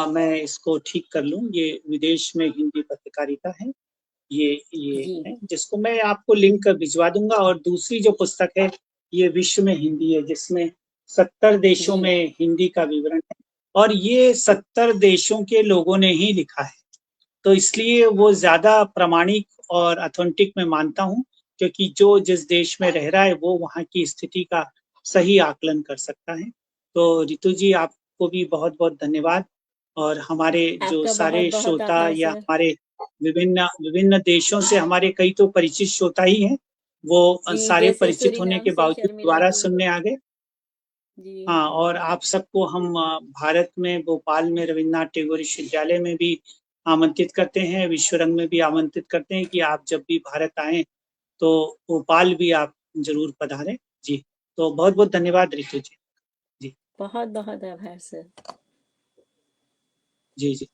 मैं इसको ठीक कर लूँ, ये विदेश में हिंदी पत्रकारिता है। ये जी है, जिसको मैं आपको लिंक भिजवा दूँगा, और दूसरी जो पुस्तक है, ये विश्व में हिंदी है, जिसमें 70 देशों जी में हिंदी का विवरण है, और ये 70 देशों के लोगों ने ही लिखा है। तो इसलिए वो ज़्यादा प्रामाणिक और ऑथेंटिक मैं मानता हूँ, क्योंकि जो जिस देश में रह रहा है, वो वहाँ की स्थिति का सही आकलन कर सकता है। तो रितु जी, आपको भी बहुत-बहुत धन्यवाद, और हमारे जो आपका बहुत सारे बहुत श्रोता आभार या सर। हमारे विभिन्न विभिन्न देशों से हमारे कई तो परिचित श्रोता ही हैं, वो जी, सारे जैसे परिचित होने सूरीनाम के से बावजूद शर्मिला दोबारा जी। सुनने आ गए। जी हाँ, और आप सबको हम भारत में भोपाल में रवीन्द्रनाथ टैगोर विश्वविद्यालय में भी आमंत्रित करते हैं, विश्वरंग में भी आमंत्रित करते हैं कि आप जब भी भारत आएँ, तो भोपाल भी आप ज़रूर पधारें। जी, तो बहुत-बहुत धन्यवाद रितु जी। जी, बहुत बहुत आभार सर। जी, जी।